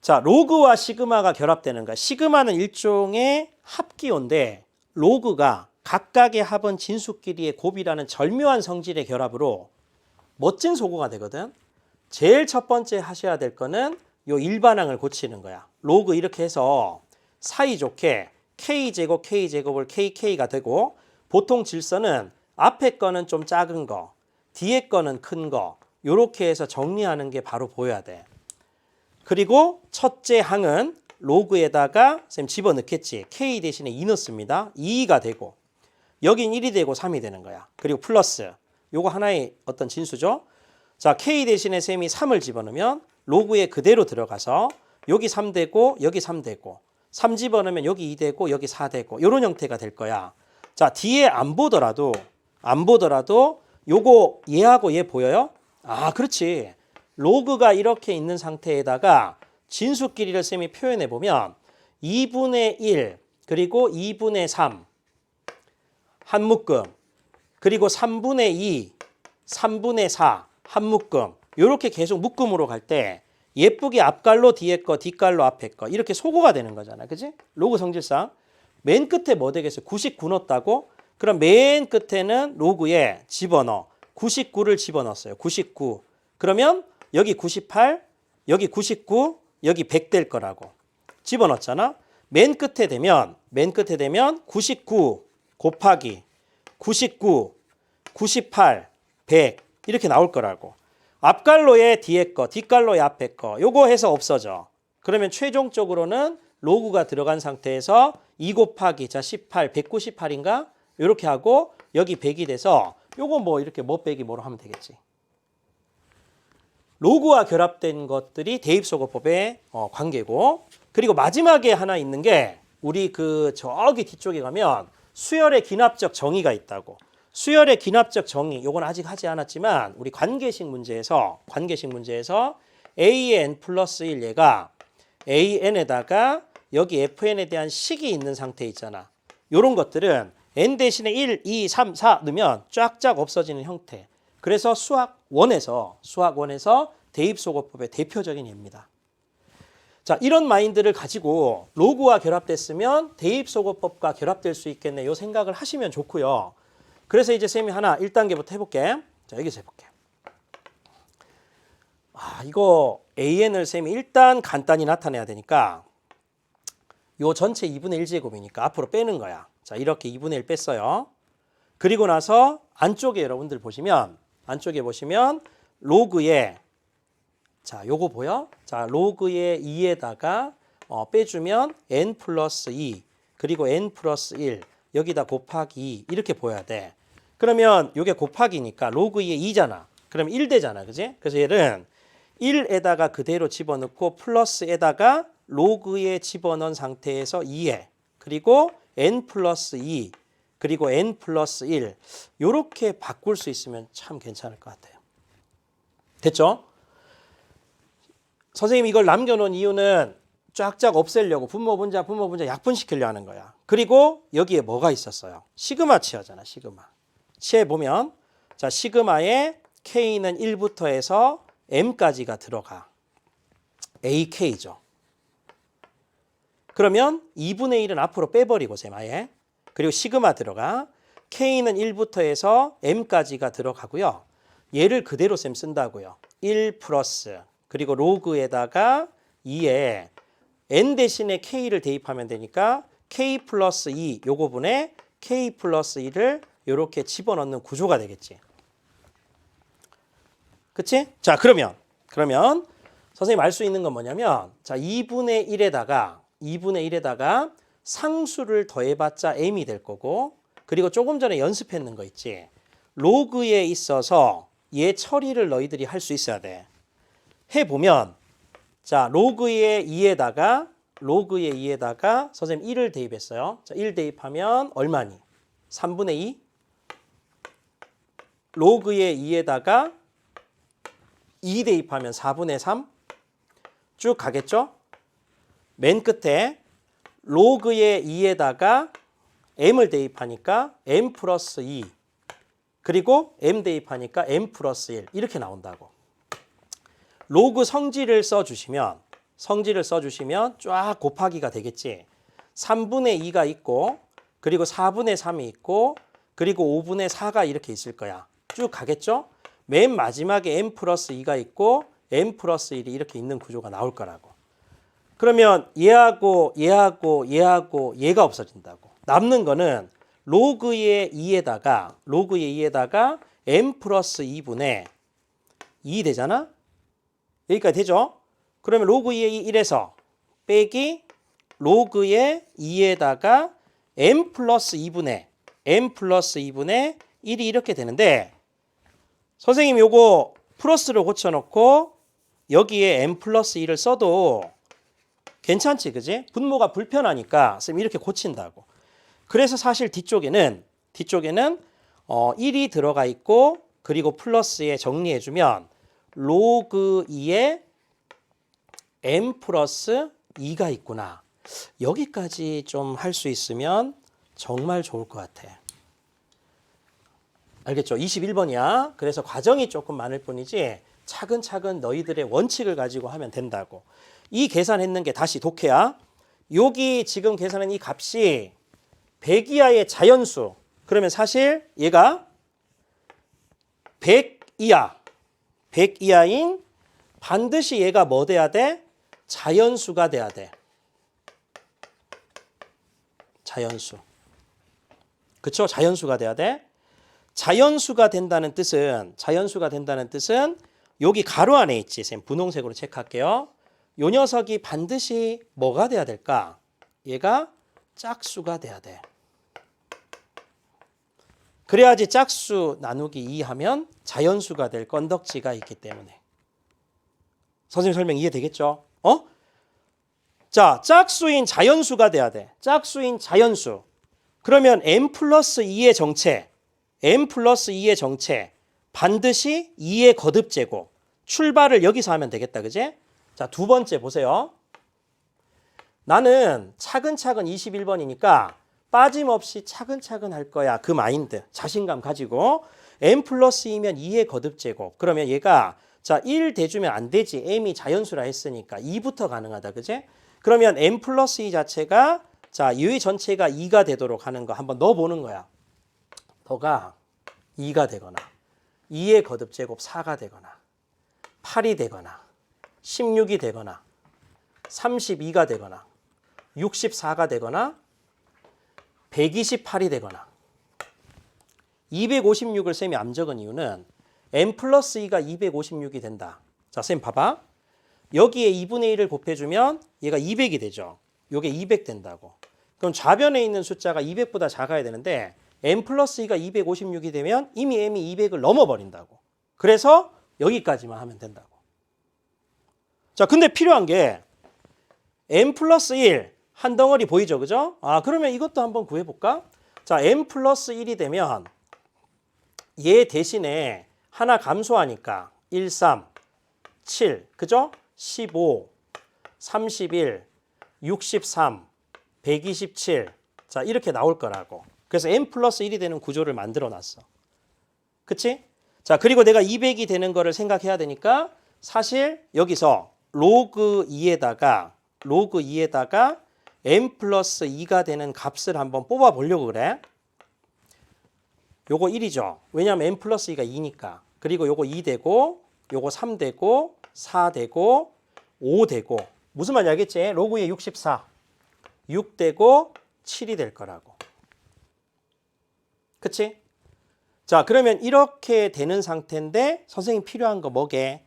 자, 로그와 시그마가 결합되는 거야. 시그마는 일종의 합기호인데 로그가 각각의 합은 진수끼리의 곱이라는 절묘한 성질의 결합으로 멋진 소거가 되거든. 제일 첫 번째 하셔야 될 거는 요 일반항을 고치는 거야. 로그 이렇게 해서 사이좋게 K제곱 K제곱을 KK가 되고 보통 질서는 앞에 거는 좀 작은 거, 뒤에 거는 큰 거 요렇게 해서 정리하는 게 바로 보여야 돼. 그리고 첫째 항은 로그에다가 쌤 집어넣겠지. K 대신에 2 넣습니다. 2가 되고 여긴 1이 되고 3이 되는 거야. 그리고 플러스 요거 하나의 어떤 진수죠. 자, K 대신에 쌤이 3을 집어넣으면 로그에 그대로 들어가서 여기 3되고 여기 3되고 3 집어넣으면 여기 2되고 여기 4되고 이런 형태가 될 거야. 자, 뒤에 안 보더라도 요거 얘하고 얘 보여요? 아, 그렇지. 로그가 이렇게 있는 상태에다가 진수끼리를 쌤이 표현해 보면 2분의 1 그리고 2분의 3 한 묶음 그리고 3분의 2 3분의 4 한 묶음 이렇게 계속 묶음으로 갈 때 예쁘게 앞갈로 뒤에 거 뒷갈로 앞에 거 이렇게 소거가 되는 거잖아. 그지? 로그 성질상 맨 끝에 뭐 되겠어요? 99 넣었다고? 그럼 맨 끝에는 로그에 집어넣어 99를 집어넣었어요. 99 그러면 여기 98 여기 99 여기 100 될 거라고 집어넣었잖아. 맨 끝에 되면 99 곱하기 99 98 100 이렇게 나올 거라고. 앞갈로의 뒤에 거 뒷갈로의 앞에 거 요거 해서 없어져. 그러면 최종적으로는 로그가 들어간 상태에서 2 곱하기 자 18 198인가 이렇게 하고 여기 100이 돼서 요거 뭐 이렇게 뭐 빼기 뭐로 하면 되겠지. 로그와 결합된 것들이 대입소거법의 관계고, 그리고 마지막에 하나 있는 게 우리 그 저기 뒤쪽에 가면 수열의 기납적 정의가 있다고. 수열의 기납적 정의 요건 아직 하지 않았지만 우리 관계식 문제에서 A의 n 플러스 1 얘가 AN에다가 여기 FN에 대한 식이 있는 상태 있잖아. 요런 것들은 n 대신에 1, 2, 3, 4 넣으면 쫙쫙 없어지는 형태. 그래서 수학 1에서 대입소거법의 대표적인 예입니다. 자, 이런 마인드를 가지고 로그와 결합됐으면 대입소거법과 결합될 수 있겠네. 요 생각을 하시면 좋고요. 그래서 이제 쌤이 하나 1단계부터 해볼게. 자, 여기서 해볼게. 이거 AN을 쌤이 일단 간단히 나타내야 되니까 요 전체 2분의 1제곱이니까 앞으로 빼는 거야. 자, 이렇게 2분의 1 뺐어요. 그리고 나서 안쪽에 여러분들 보시면 로그에 자, 요거 보여? 자, 로그의 2에다가 빼주면 n 플러스 2 그리고 n 플러스 1 여기다 곱하기 2 이렇게 보여야 돼. 그러면 요게 곱하기니까 로그의 2잖아. 그럼 1 되잖아. 그지? 그래서 얘는 1에다가 그대로 집어넣고 플러스에다가 로그에 집어넣은 상태에서 2에 그리고 n 플러스 2 그리고 n 플러스 1 요렇게 바꿀 수 있으면 참 괜찮을 것 같아요. 됐죠? 선생님이 이걸 남겨놓은 이유는 쫙쫙 없애려고 분모 분자 약분시키려 하는 거야. 그리고 여기에 뭐가 있었어요? 시그마 치어잖아. 시그마. 치에 보면 자, 시그마에 K는 1부터 해서 M까지가 들어가. AK죠. 그러면 2분의 1은 앞으로 빼버리고 쌤 아예. 그리고 시그마 들어가. K는 1부터 해서 M까지가 들어가고요. 얘를 그대로 쌤 쓴다고요. 1 플러스 그리고 로그에다가 2에 n 대신에 k를 대입하면 되니까 k 플러스 2 요거 분에 k 플러스 1을 이렇게 집어넣는 구조가 되겠지. 그치? 자, 그러면 선생님 알 수 있는 건 뭐냐면 자, 2분의 1에다가 상수를 더해봤자 m이 될 거고, 그리고 조금 전에 연습했는 거 있지. 로그에 있어서 얘 처리를 너희들이 할 수 있어야 돼. 해보면 자, 로그의 2에다가 선생님 1을 대입했어요. 자, 1 대입하면 얼마니? 3분의 2. 로그의 2에다가 2 대입하면 4분의 3. 쭉 가겠죠? 맨 끝에 로그의 2에다가 m을 대입하니까 m 플러스 2. 그리고 m 대입하니까 m 플러스 1. 이렇게 나온다고. 로그 성질을 써주시면 쫙 곱하기가 되겠지. 3분의 2가 있고 그리고 4분의 3이 있고 그리고 5분의 4가 이렇게 있을 거야. 쭉 가겠죠? 맨 마지막에 m 플러스 2가 있고 m 플러스 1이 이렇게 있는 구조가 나올 거라고. 그러면 얘가 없어진다고. 남는 거는 로그의 2에다가 m 플러스 2분의 2 되잖아? 여기까지 되죠? 그러면 로그의 1에서 빼기 로그의 2에다가 m 플러스 2분의 1이 이렇게 되는데, 선생님 요거 플러스로 고쳐놓고 여기에 m 플러스 1을 써도 괜찮지, 그지? 분모가 불편하니까 쌤 이렇게 고친다고. 그래서 사실 뒤쪽에는 1이 들어가 있고 그리고 플러스에 정리해주면 로그 2에 m 플러스 2가 있구나. 여기까지 좀 할 수 있으면 정말 좋을 것 같아. 알겠죠? 21번이야. 그래서 과정이 조금 많을 뿐이지 차근차근 너희들의 원칙을 가지고 하면 된다고. 이 계산했는 게 다시 독해야. 여기 지금 계산한 이 값이 100 이하의 자연수. 그러면 사실 얘가 100 이하인 반드시 얘가 뭐 돼야 돼? 자연수가 돼야 돼. 자연수. 그쵸? 자연수가 돼야 돼. 자연수가 된다는 뜻은 여기 가로 안에 있지. 쌤 분홍색으로 체크할게요. 요 녀석이 반드시 뭐가 돼야 될까? 얘가 짝수가 돼야 돼. 그래야지 짝수 나누기 2 하면 자연수가 될 건덕지가 있기 때문에. 선생님 설명 이해되겠죠? 자, 짝수인 자연수가 돼야 돼. 짝수인 자연수. 그러면 m 플러스 2의 정체 반드시 2의 거듭제곱. 출발을 여기서 하면 되겠다. 그지? 자, 두 번째 보세요. 나는 차근차근 21번이니까 빠짐없이 차근차근 할 거야. 그 마인드, 자신감 가지고 m 플러스 2면 2의 거듭제곱. 그러면 얘가 자 1 대주면 안 되지. m이 자연수라 했으니까 2부터 가능하다. 그지? 그러면 m 플러스 2 자체가 자 이 전체가 2가 되도록 하는 거 한번 넣어보는 거야. 너가 2가 되거나 2의 거듭제곱 4가 되거나 8이 되거나 16이 되거나 32가 되거나 64가 되거나 128이 되거나 256을 쌤이 안 적은 이유는 m 플러스 2가 256이 된다. 자, 쌤 봐봐. 여기에 2분의 1을 곱해주면 얘가 200이 되죠. 요게 200 된다고. 그럼 좌변에 있는 숫자가 200보다 작아야 되는데 m 플러스 2가 256이 되면 이미 m이 200을 넘어버린다고. 그래서 여기까지만 하면 된다고. 자, 근데 필요한 게 m 플러스 1 한 덩어리 보이죠, 그죠? 그러면 이것도 한번 구해볼까? 자, m 플러스 1이 되면 얘 대신에 하나 감소하니까 1, 3, 7, 그죠? 15, 31, 63, 127. 자, 이렇게 나올 거라고. 그래서 m 플러스 1이 되는 구조를 만들어 놨어. 그치? 자, 그리고 내가 200이 되는 거를 생각해야 되니까 사실 여기서 로그 2에다가 m 플러스 2가 되는 값을 한번 뽑아 보려고 그래. 요거 1이죠. 왜냐하면 m 플러스 2가 2니까. 그리고 요거 2 되고 요거 3 되고 4 되고 5 되고 무슨 말인지 알겠지? 로그 2에 64 6 되고 7이 될 거라고. 그치? 자, 그러면 이렇게 되는 상태인데 선생님 필요한 거 뭐게?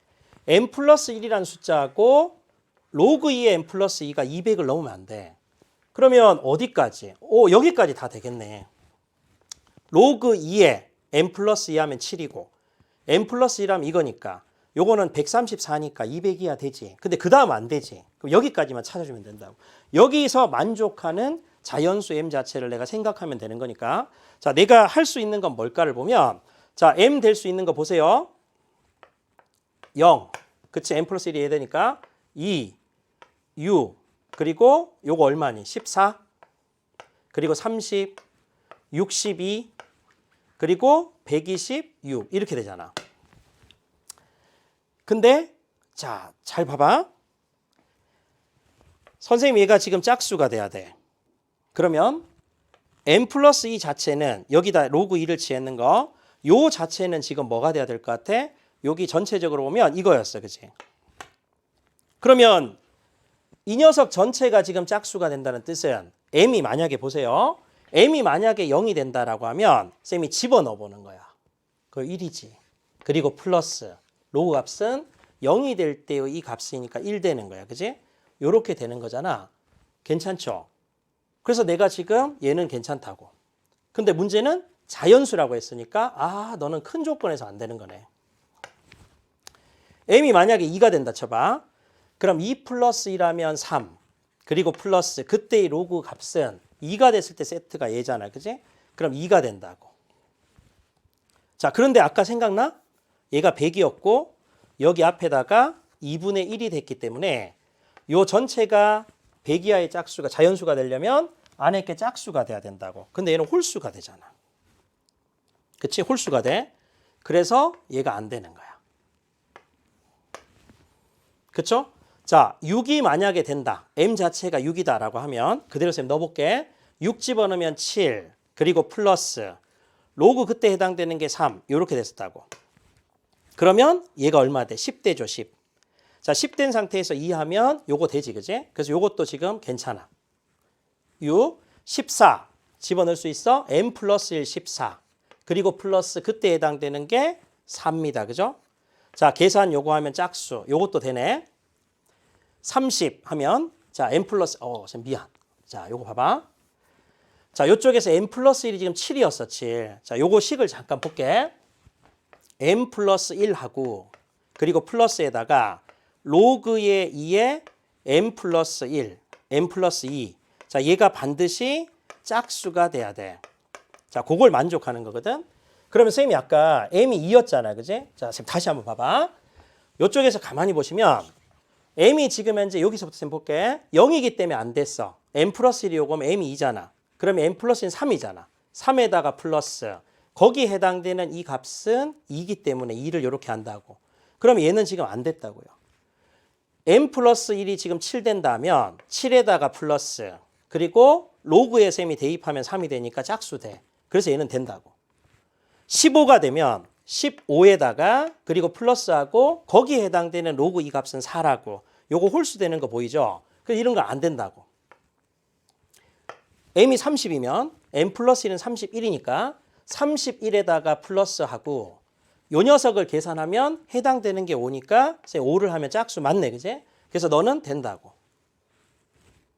m 플러스 1이라는 숫자하고 로그 2의 m 플러스 2가 200을 넘으면 안 돼. 그러면 어디까지? 여기까지 다 되겠네. 로그 2에 m 플러스 2 하면 7이고 m 플러스 1 하면 이거니까 요거는 134니까 200이야 되지. 근데 그 다음 안 되지. 그럼 여기까지만 찾아주면 된다고. 여기서 만족하는 자연수 m 자체를 내가 생각하면 되는 거니까. 자, 내가 할 수 있는 건 뭘까를 보면 자, m 될 수 있는 거 보세요. 0. 그치? m 플러스 1이 해야 되니까 2, 6, 그리고 요거 얼마니? 14, 그리고 30, 62, 그리고 126 이렇게 되잖아. 근데 자, 잘 봐봐. 선생님 얘가 지금 짝수가 돼야 돼. 그러면 m 플러스 2 자체는 여기다 로그 2를 취했는 거 요 자체는 지금 뭐가 돼야 될 것 같아? 여기 전체적으로 보면 이거였어. 그치? 그러면 이 녀석 전체가 지금 짝수가 된다는 뜻은 m이 만약에 보세요. m이 만약에 0이 된다라고 하면 쌤이 집어넣어 보는 거야. 그 1이지. 그리고 플러스 로그 값은 0이 될 때의 이 값이니까 1 되는 거야. 그지? 요렇게 되는 거잖아. 괜찮죠? 그래서 내가 지금 얘는 괜찮다고. 근데 문제는 자연수라고 했으니까 너는 큰 조건에서 안 되는 거네. m이 만약에 2가 된다 쳐봐. 그럼 2 플러스 1하면 3. 그리고 플러스 그때의 로그 값은 2가 됐을 때 세트가 얘잖아. 그지? 그럼 2가 된다고. 자, 그런데 아까 생각나? 얘가 100이었고 여기 앞에다가 2분의 1이 됐기 때문에 요 전체가 100 이하의 짝수가 자연수가 되려면 안에 게 짝수가 돼야 된다고. 근데 얘는 홀수가 되잖아. 그치? 홀수가 돼. 그래서 얘가 안 되는 거야. 그쵸? 자, 6이 만약에 된다. m 자체가 6이다라고 하면 그대로 쌤 넣어볼게. 6 집어넣으면 7 그리고 플러스 로그 그때 해당되는 게 3 이렇게 됐었다고. 그러면 얘가 얼마 돼? 10대죠. 10. 자, 10 된 상태에서 2 하면 요거 되지. 그지? 그래서 요것도 지금 괜찮아. 6, 14 집어넣을 수 있어. m 플러스 1, 14. 그리고 플러스 그때 해당되는 게 3입니다. 그죠? 자, 계산 요거 하면 짝수. 요것도 되네. 30 하면 자, m 플러스 미안. 자, 요거 봐봐. 자, 요쪽에서 m 플러스 1이 지금 7이었어. 7. 자, 요거 식을 잠깐 볼게. m 플러스 1하고 그리고 플러스에다가 로그의 2에 m 플러스 1, m 플러스 2. 자, 얘가 반드시 짝수가 돼야 돼. 자, 그걸 만족하는 거거든. 그러면 쌤이 아까 m이 2였잖아. 그지? 자, 쌤 다시 한번 봐봐. 요쪽에서 가만히 보시면 m이 지금 현재 여기서부터 쌤 볼게. 0이기 때문에 안 됐어. m 플러스 1이 오고 m이 2잖아. 그러면 m 플러스는 3이잖아. 3에다가 플러스. 거기에 해당되는 이 값은 2이기 때문에 2를 이렇게 한다고. 그럼 얘는 지금 안 됐다고요. m 플러스 1이 지금 7 된다면 7에다가 플러스. 그리고 로그에 쌤이 대입하면 3이 되니까 짝수 돼. 그래서 얘는 된다고. 15가 되면 15에다가 그리고 플러스하고 거기에 해당되는 로그 이 값은 4라고. 요거 홀수 되는 거 보이죠? 그래서 이런 거 안 된다고. m이 30이면 m 플러스 1은 31이니까 31에다가 플러스하고 요 녀석을 계산하면 해당되는 게 5니까 5를 하면 짝수 맞네. 그지? 그래서 너는 된다고.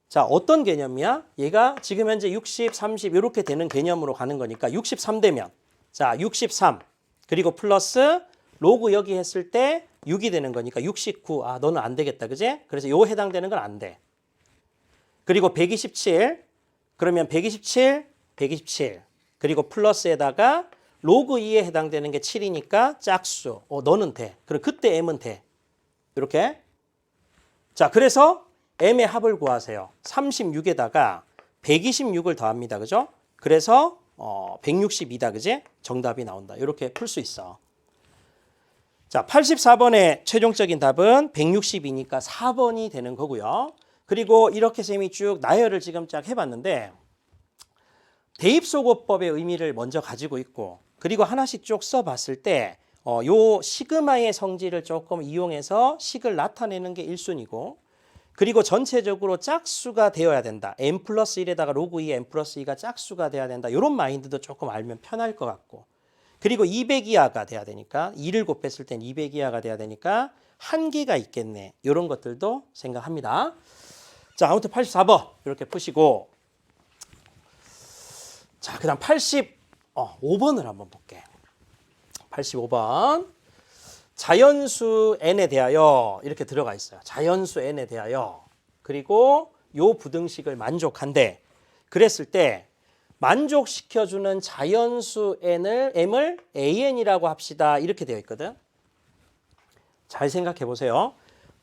자, 어떤 개념이야? 얘가 지금 현재 60, 30 이렇게 되는 개념으로 가는 거니까 63 되면 자, 63 그리고 플러스 로그 여기 했을 때 6이 되는 거니까 69. 아, 너는 안 되겠다. 그지? 그래서 요 해당되는 건 안 돼. 그리고 127 그러면 127, 127 그리고 플러스에다가 로그 2에 해당되는 게 7이니까 짝수. 너는 돼. 그럼 그때 m은 돼. 이렇게. 자, 그래서 m의 합을 구하세요. 36에다가 126을 더합니다. 그죠? 그래서 162다. 그지? 정답이 나온다. 이렇게 풀 수 있어. 자, 84번의 최종적인 답은 162니까 4번이 되는 거고요. 그리고 이렇게 쌤이 쭉 나열을 지금 쫙 해봤는데 대입소거법의 의미를 먼저 가지고 있고 그리고 하나씩 쭉 써봤을 때 요 시그마의 성질을 조금 이용해서 식을 나타내는 게 1순위고 그리고 전체적으로 짝수가 되어야 된다. m 플러스 1에다가 로그 2 m 플러스 2가 짝수가 돼야 된다. 이런 마인드도 조금 알면 편할 것 같고 그리고 200 이하가 돼야 되니까 2를 곱했을 땐 200 이하가 돼야 되니까 한계가 있겠네. 이런 것들도 생각합니다. 자, 아무튼 84번 이렇게 푸시고 자, 그다음 85번을 한번 볼게. 85번 자연수 n에 대하여 이렇게 들어가 있어요. 자연수 n에 대하여 그리고 요 부등식을 만족한데 그랬을 때 만족시켜주는 자연수 m을 an이라고 합시다. 이렇게 되어 있거든. 잘 생각해 보세요.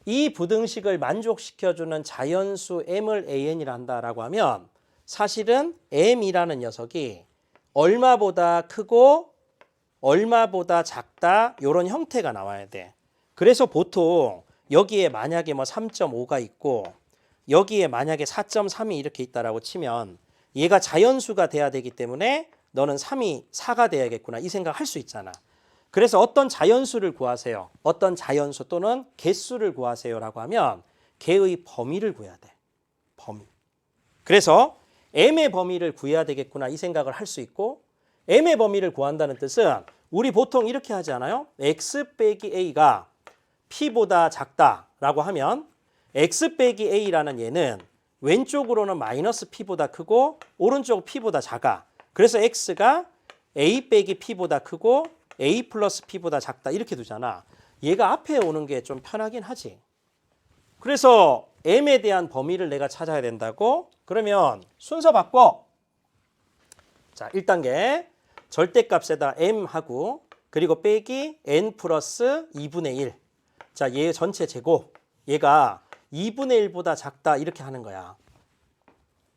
이 부등식을 만족시켜주는 자연수 m을 an이라 한다라고 하면 사실은 m이라는 녀석이 얼마보다 크고 얼마보다 작다 이런 형태가 나와야 돼. 그래서 보통 여기에 만약에 뭐 3.5가 있고 여기에 만약에 4.3이 이렇게 있다라고 치면 얘가 자연수가 돼야 되기 때문에 너는 3이 4가 돼야겠구나 이 생각 할 수 있잖아. 그래서 어떤 자연수를 구하세요. 어떤 자연수 또는 개수를 구하세요라고 하면 개의 범위를 구해야 돼. 범위. 그래서 m의 범위를 구해야 되겠구나 이 생각을 할 수 있고 m의 범위를 구한다는 뜻은 우리 보통 이렇게 하지 않아요? x 빼기 a가 p보다 작다라고 하면 x 빼기 a라는 얘는 왼쪽으로는 마이너스 p보다 크고 오른쪽 p보다 작아. 그래서 x가 a 빼기 p보다 크고 a 플러스 p보다 작다 이렇게 두잖아. 얘가 앞에 오는 게 좀 편하긴 하지. 그래서 m에 대한 범위를 내가 찾아야 된다고? 그러면 순서 바꿔. 자, 1단계 절대값에다 m하고 그리고 빼기 n 플러스 2분의 1. 자, 얘 전체 제곱. 얘가 2분의 1보다 작다 이렇게 하는 거야.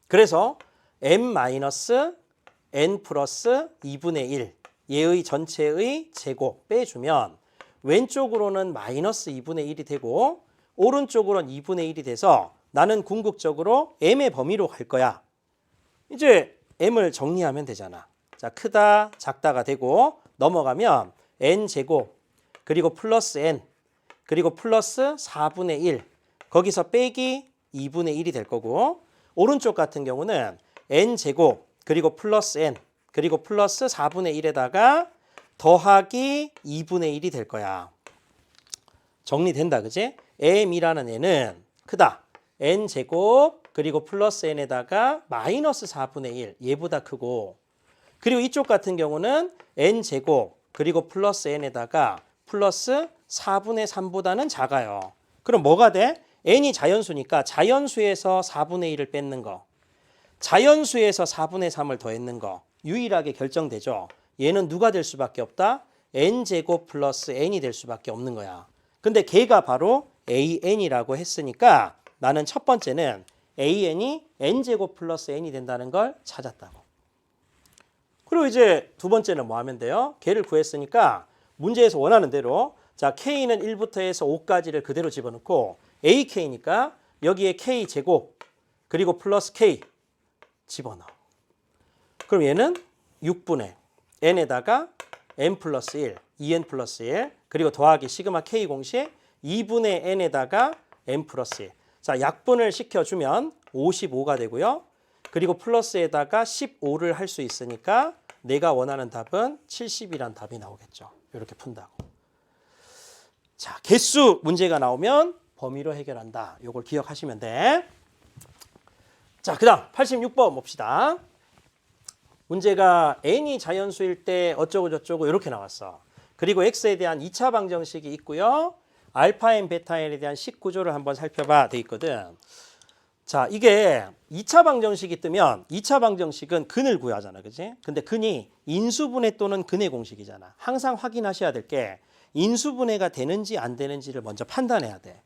그래서 m 마이너스 n 플러스 2분의 1. 얘의 전체의 제곱 빼주면 왼쪽으로는 마이너스 2분의 1이 되고 오른쪽으로는 2분의 1이 돼서 나는 궁극적으로 m의 범위로 갈 거야. 이제 m을 정리하면 되잖아. 자, 크다, 작다가 되고 넘어가면 n제곱 그리고 플러스 n 그리고 플러스 4분의 1 거기서 빼기 2분의 1이 될 거고 오른쪽 같은 경우는 n제곱 그리고 플러스 n 그리고 플러스 4분의 1에다가 더하기 2분의 1이 될 거야. 정리된다, 그지? m이라는 애는 크다. n제곱 그리고 플러스 n에다가 마이너스 4분의 1 얘보다 크고 그리고 이쪽 같은 경우는 n제곱 그리고 플러스 n에다가 플러스 4분의 3보다는 작아요. 그럼 뭐가 돼? n이 자연수니까 자연수에서 4분의 1을 뺏는 거. 자연수에서 4분의 3을 더했는 거. 유일하게 결정되죠. 얘는 누가 될 수밖에 없다? n제곱 플러스 n이 될 수밖에 없는 거야. 근데 걔가 바로 an이라고 했으니까 나는 첫 번째는 an이 n제곱 플러스 n이 된다는 걸 찾았다고. 그리고 이제 두 번째는 뭐 하면 돼요? 걔를 구했으니까 문제에서 원하는 대로 자 k는 1부터 해서 5까지를 그대로 집어넣고 ak니까 여기에 k제곱 그리고 플러스 k 집어넣어. 그럼 얘는 6분의 n에다가 n 플러스 1, 2n 플러스 1 그리고 더하기 시그마 k 공식 2분의 n에다가 n 플러스 1. 자, 약분을 시켜주면 55가 되고요. 그리고 플러스에다가 15를 할 수 있으니까 내가 원하는 답은 70이란 답이 나오겠죠. 이렇게 푼다고. 자, 개수 문제가 나오면 범위로 해결한다. 이걸 기억하시면 돼. 자, 그 다음 86번 봅시다. 문제가 n이 자연수일 때 어쩌고 저쩌고 이렇게 나왔어. 그리고 x에 대한 2차 방정식이 있고요. 알파 n, 베타 n에 대한 식 구조를 한번 살펴봐 돼 있거든. 자, 이게 2차 방정식이 뜨면 2차 방정식은 근을 구하잖아. 그지? 근데 근이 인수분해 또는 근의 공식이잖아. 항상 확인하셔야 될 게 인수분해가 되는지 안 되는지를 먼저 판단해야 돼.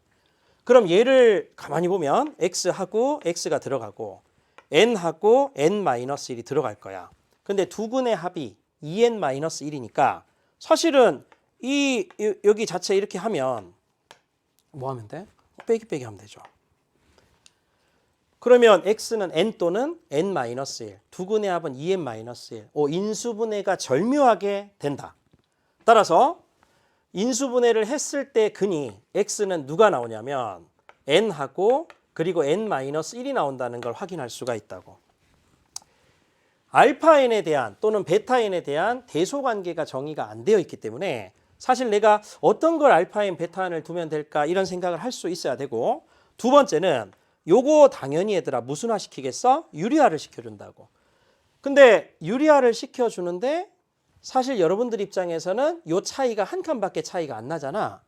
그럼 얘를 가만히 보면 x하고 x가 들어가고 n하고 n-1이 들어갈 거야. 근데 두 근의 합이 2n-1이니까 사실은 여기 자체 이렇게 하면 뭐 하면 돼? 빼기 하면 되죠. 그러면 x는 n 또는 n-1. 두 근의 합은 2n-1. 인수분해가 절묘하게 된다. 따라서 인수분해를 했을 때 근이 x는 누가 나오냐면 n하고 그리고 n-1이 나온다는 걸 확인할 수가 있다고. 알파 n에 대한 또는 베타 n에 대한 대소관계가 정의가 안 되어 있기 때문에 사실 내가 어떤 걸 알파 n, 베타 n을 두면 될까 이런 생각을 할 수 있어야 되고 두 번째는 요거 당연히 얘들아 무슨화 시키겠어? 유리화를 시켜준다고. 근데 유리화를 시켜주는데 사실 여러분들 입장에서는 요 차이가 한 칸밖에 차이가 안 나잖아.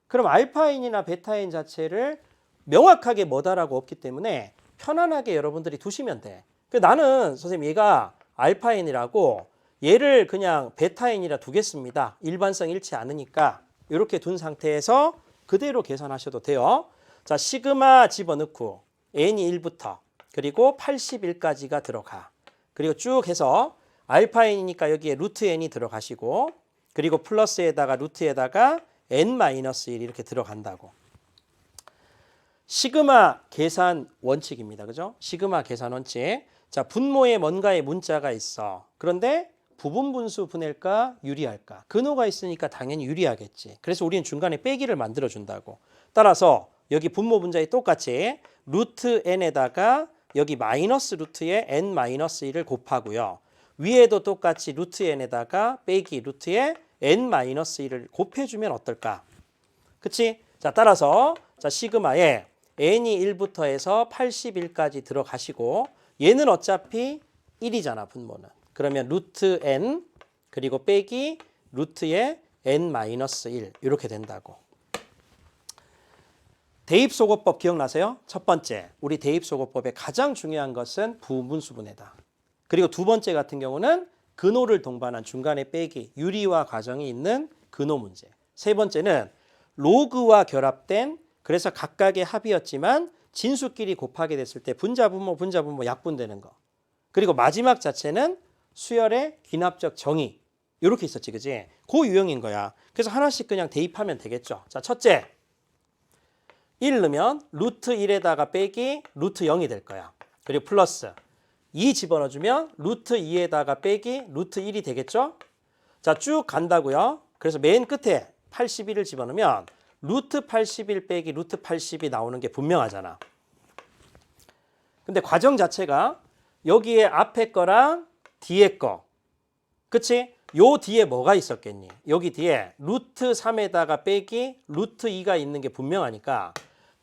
그럼 알파 n이나 베타 n 자체를 명확하게 뭐다라고 없기 때문에 편안하게 여러분들이 두시면 돼. 나는 선생님 얘가 알파 n이라고 얘를 그냥 베타 n이라 두겠습니다. 일반성 잃지 않으니까 이렇게 둔 상태에서 그대로 계산하셔도 돼요. 자, 시그마 집어넣고 n이 1부터 그리고 81까지가 들어가. 그리고 쭉 해서 알파 n이니까 여기에 루트 n이 들어가시고 그리고 플러스에다가 루트에다가 n-1 이렇게 들어간다고. 시그마 계산 원칙입니다. 그죠? 시그마 계산 원칙. 자, 분모에 뭔가의 문자가 있어. 그런데 부분분수 분해일까 유리할까? 근호가 있으니까 당연히 유리하겠지. 그래서 우리는 중간에 빼기를 만들어 준다고. 따라서 여기 분모 분자에 똑같이 루트 n에다가 여기 마이너스 루트에 n-1을 곱하고요. 위에도 똑같이 루트 n에다가 빼기 루트에 n-1을 곱해주면 어떨까? 그치? 자, 따라서 자 시그마에 n이 1부터 해서 81까지 들어가시고 얘는 어차피 1이잖아 분모는. 그러면 루트 n 그리고 빼기 루트에 n-1 이렇게 된다고. 대입소거법 기억나세요? 첫 번째, 우리 대입소거법의 가장 중요한 것은 부분수분해다. 그리고 두 번째 같은 경우는 근호를 동반한 중간에 빼기, 유리와 과정이 있는 근호 문제. 세 번째는 로그와 결합된, 그래서 각각의 합이었지만 진수끼리 곱하게 됐을 때 분자분모 약분되는 거. 그리고 마지막 자체는 수열의 귀납적 정의. 이렇게 있었지, 그지? 그 유형인 거야. 그래서 하나씩 그냥 대입하면 되겠죠. 자, 첫째. 1 넣으면 루트 1에다가 빼기 루트 0이 될 거야. 그리고 플러스 2 집어넣어주면 루트 2에다가 빼기 루트 1이 되겠죠? 자, 쭉 간다고요. 그래서 맨 끝에 81을 집어넣으면 루트 81 빼기 루트 80이 나오는 게 분명하잖아. 근데 과정 자체가 여기에 앞에 거랑 뒤에 거. 그치? 요 뒤에 뭐가 있었겠니? 여기 뒤에 루트 3에다가 빼기 루트 2가 있는 게 분명하니까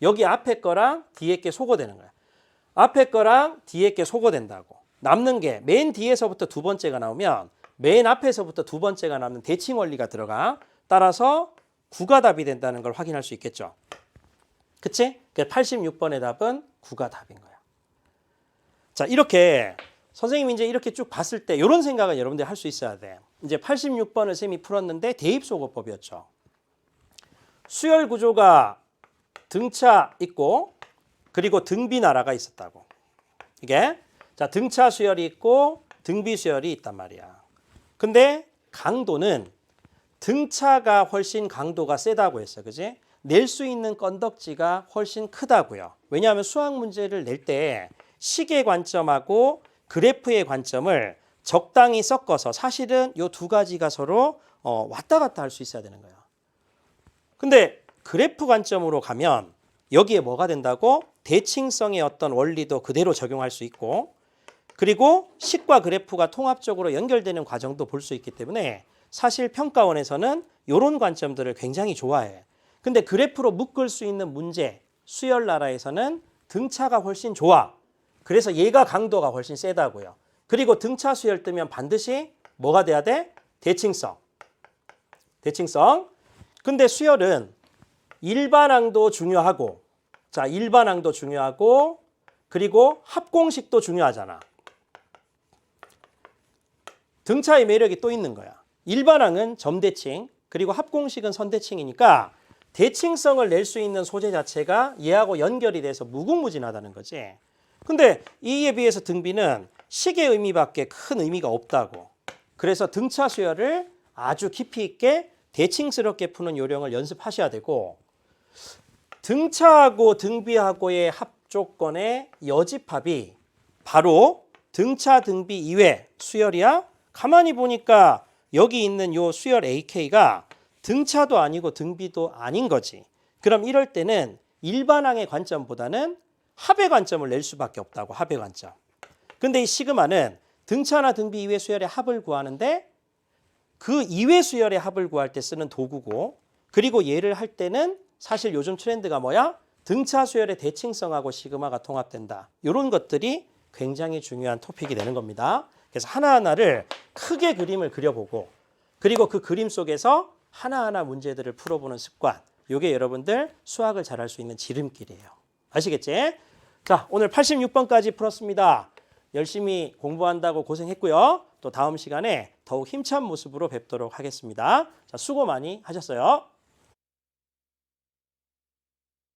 여기 앞에 거랑 뒤에 게 소거되는 거야. 앞에 거랑 뒤에 게 소거된다고. 남는 게 맨 뒤에서부터 두 번째가 나오면 맨 앞에서부터 두 번째가 남는 대칭 원리가 들어가. 따라서 9가 답이 된다는 걸 확인할 수 있겠죠. 그치? 86번의 답은 9가 답인 거야. 자, 이렇게 선생님이 이제 이렇게 쭉 봤을 때 이런 생각을 여러분들이 할 수 있어야 돼. 이제 86번을 쌤이 풀었는데 대입소거법이었죠. 수열 구조가 등차 있고 그리고 등비 나라가 있었다고. 이게 자, 등차 수열이 있고 등비 수열이 있단 말이야. 근데 강도는 등차가 훨씬 강도가 세다고 했어. 그지? 낼 수 있는 건덕지가 훨씬 크다고요. 왜냐하면 수학 문제를 낼 때 식의 관점하고 그래프의 관점을 적당히 섞어서 사실은 이 두 가지가 서로 왔다 갔다 할 수 있어야 되는 거야. 근데 그래프 관점으로 가면 여기에 뭐가 된다고? 대칭성의 어떤 원리도 그대로 적용할 수 있고 그리고 식과 그래프가 통합적으로 연결되는 과정도 볼 수 있기 때문에 사실 평가원에서는 이런 관점들을 굉장히 좋아해. 근데 그래프로 묶을 수 있는 문제, 수열 나라에서는 등차가 훨씬 좋아. 그래서 얘가 강도가 훨씬 세다고요. 그리고 등차 수열 뜨면 반드시 뭐가 돼야 돼? 대칭성. 대칭성. 근데 수열은 일반항도 중요하고, 자, 일반항도 중요하고, 그리고 합공식도 중요하잖아. 등차의 매력이 또 있는 거야. 일반항은 점대칭, 그리고 합공식은 선대칭이니까 대칭성을 낼 수 있는 소재 자체가 얘하고 연결이 돼서 무궁무진하다는 거지. 근데 이에 비해서 등비는 식의 의미밖에 큰 의미가 없다고. 그래서 등차 수열을 아주 깊이 있게 대칭스럽게 푸는 요령을 연습하셔야 되고 등차하고 등비하고의 합조건의 여집합이 바로 등차 등비 이외 수열이야. 가만히 보니까 여기 있는 요 수열 AK가 등차도 아니고 등비도 아닌 거지. 그럼 이럴 때는 일반항의 관점보다는 합의 관점을 낼 수밖에 없다고. 합의 관점. 근데 이 시그마는 등차나 등비 이외 수열의 합을 구하는데 그 이외 수열의 합을 구할 때 쓰는 도구고 그리고 얘를 할 때는 사실 요즘 트렌드가 뭐야? 등차 수열의 대칭성하고 시그마가 통합된다. 이런 것들이 굉장히 중요한 토픽이 되는 겁니다. 그래서 하나하나를 크게 그림을 그려보고 그리고 그 그림 속에서 하나하나 문제들을 풀어보는 습관. 이게 여러분들 수학을 잘할 수 있는 지름길이에요. 아시겠지? 자, 오늘 86번까지 풀었습니다. 열심히 공부한다고 고생했고요. 또 다음 시간에 더욱 힘찬 모습으로 뵙도록 하겠습니다. 자, 수고 많이 하셨어요.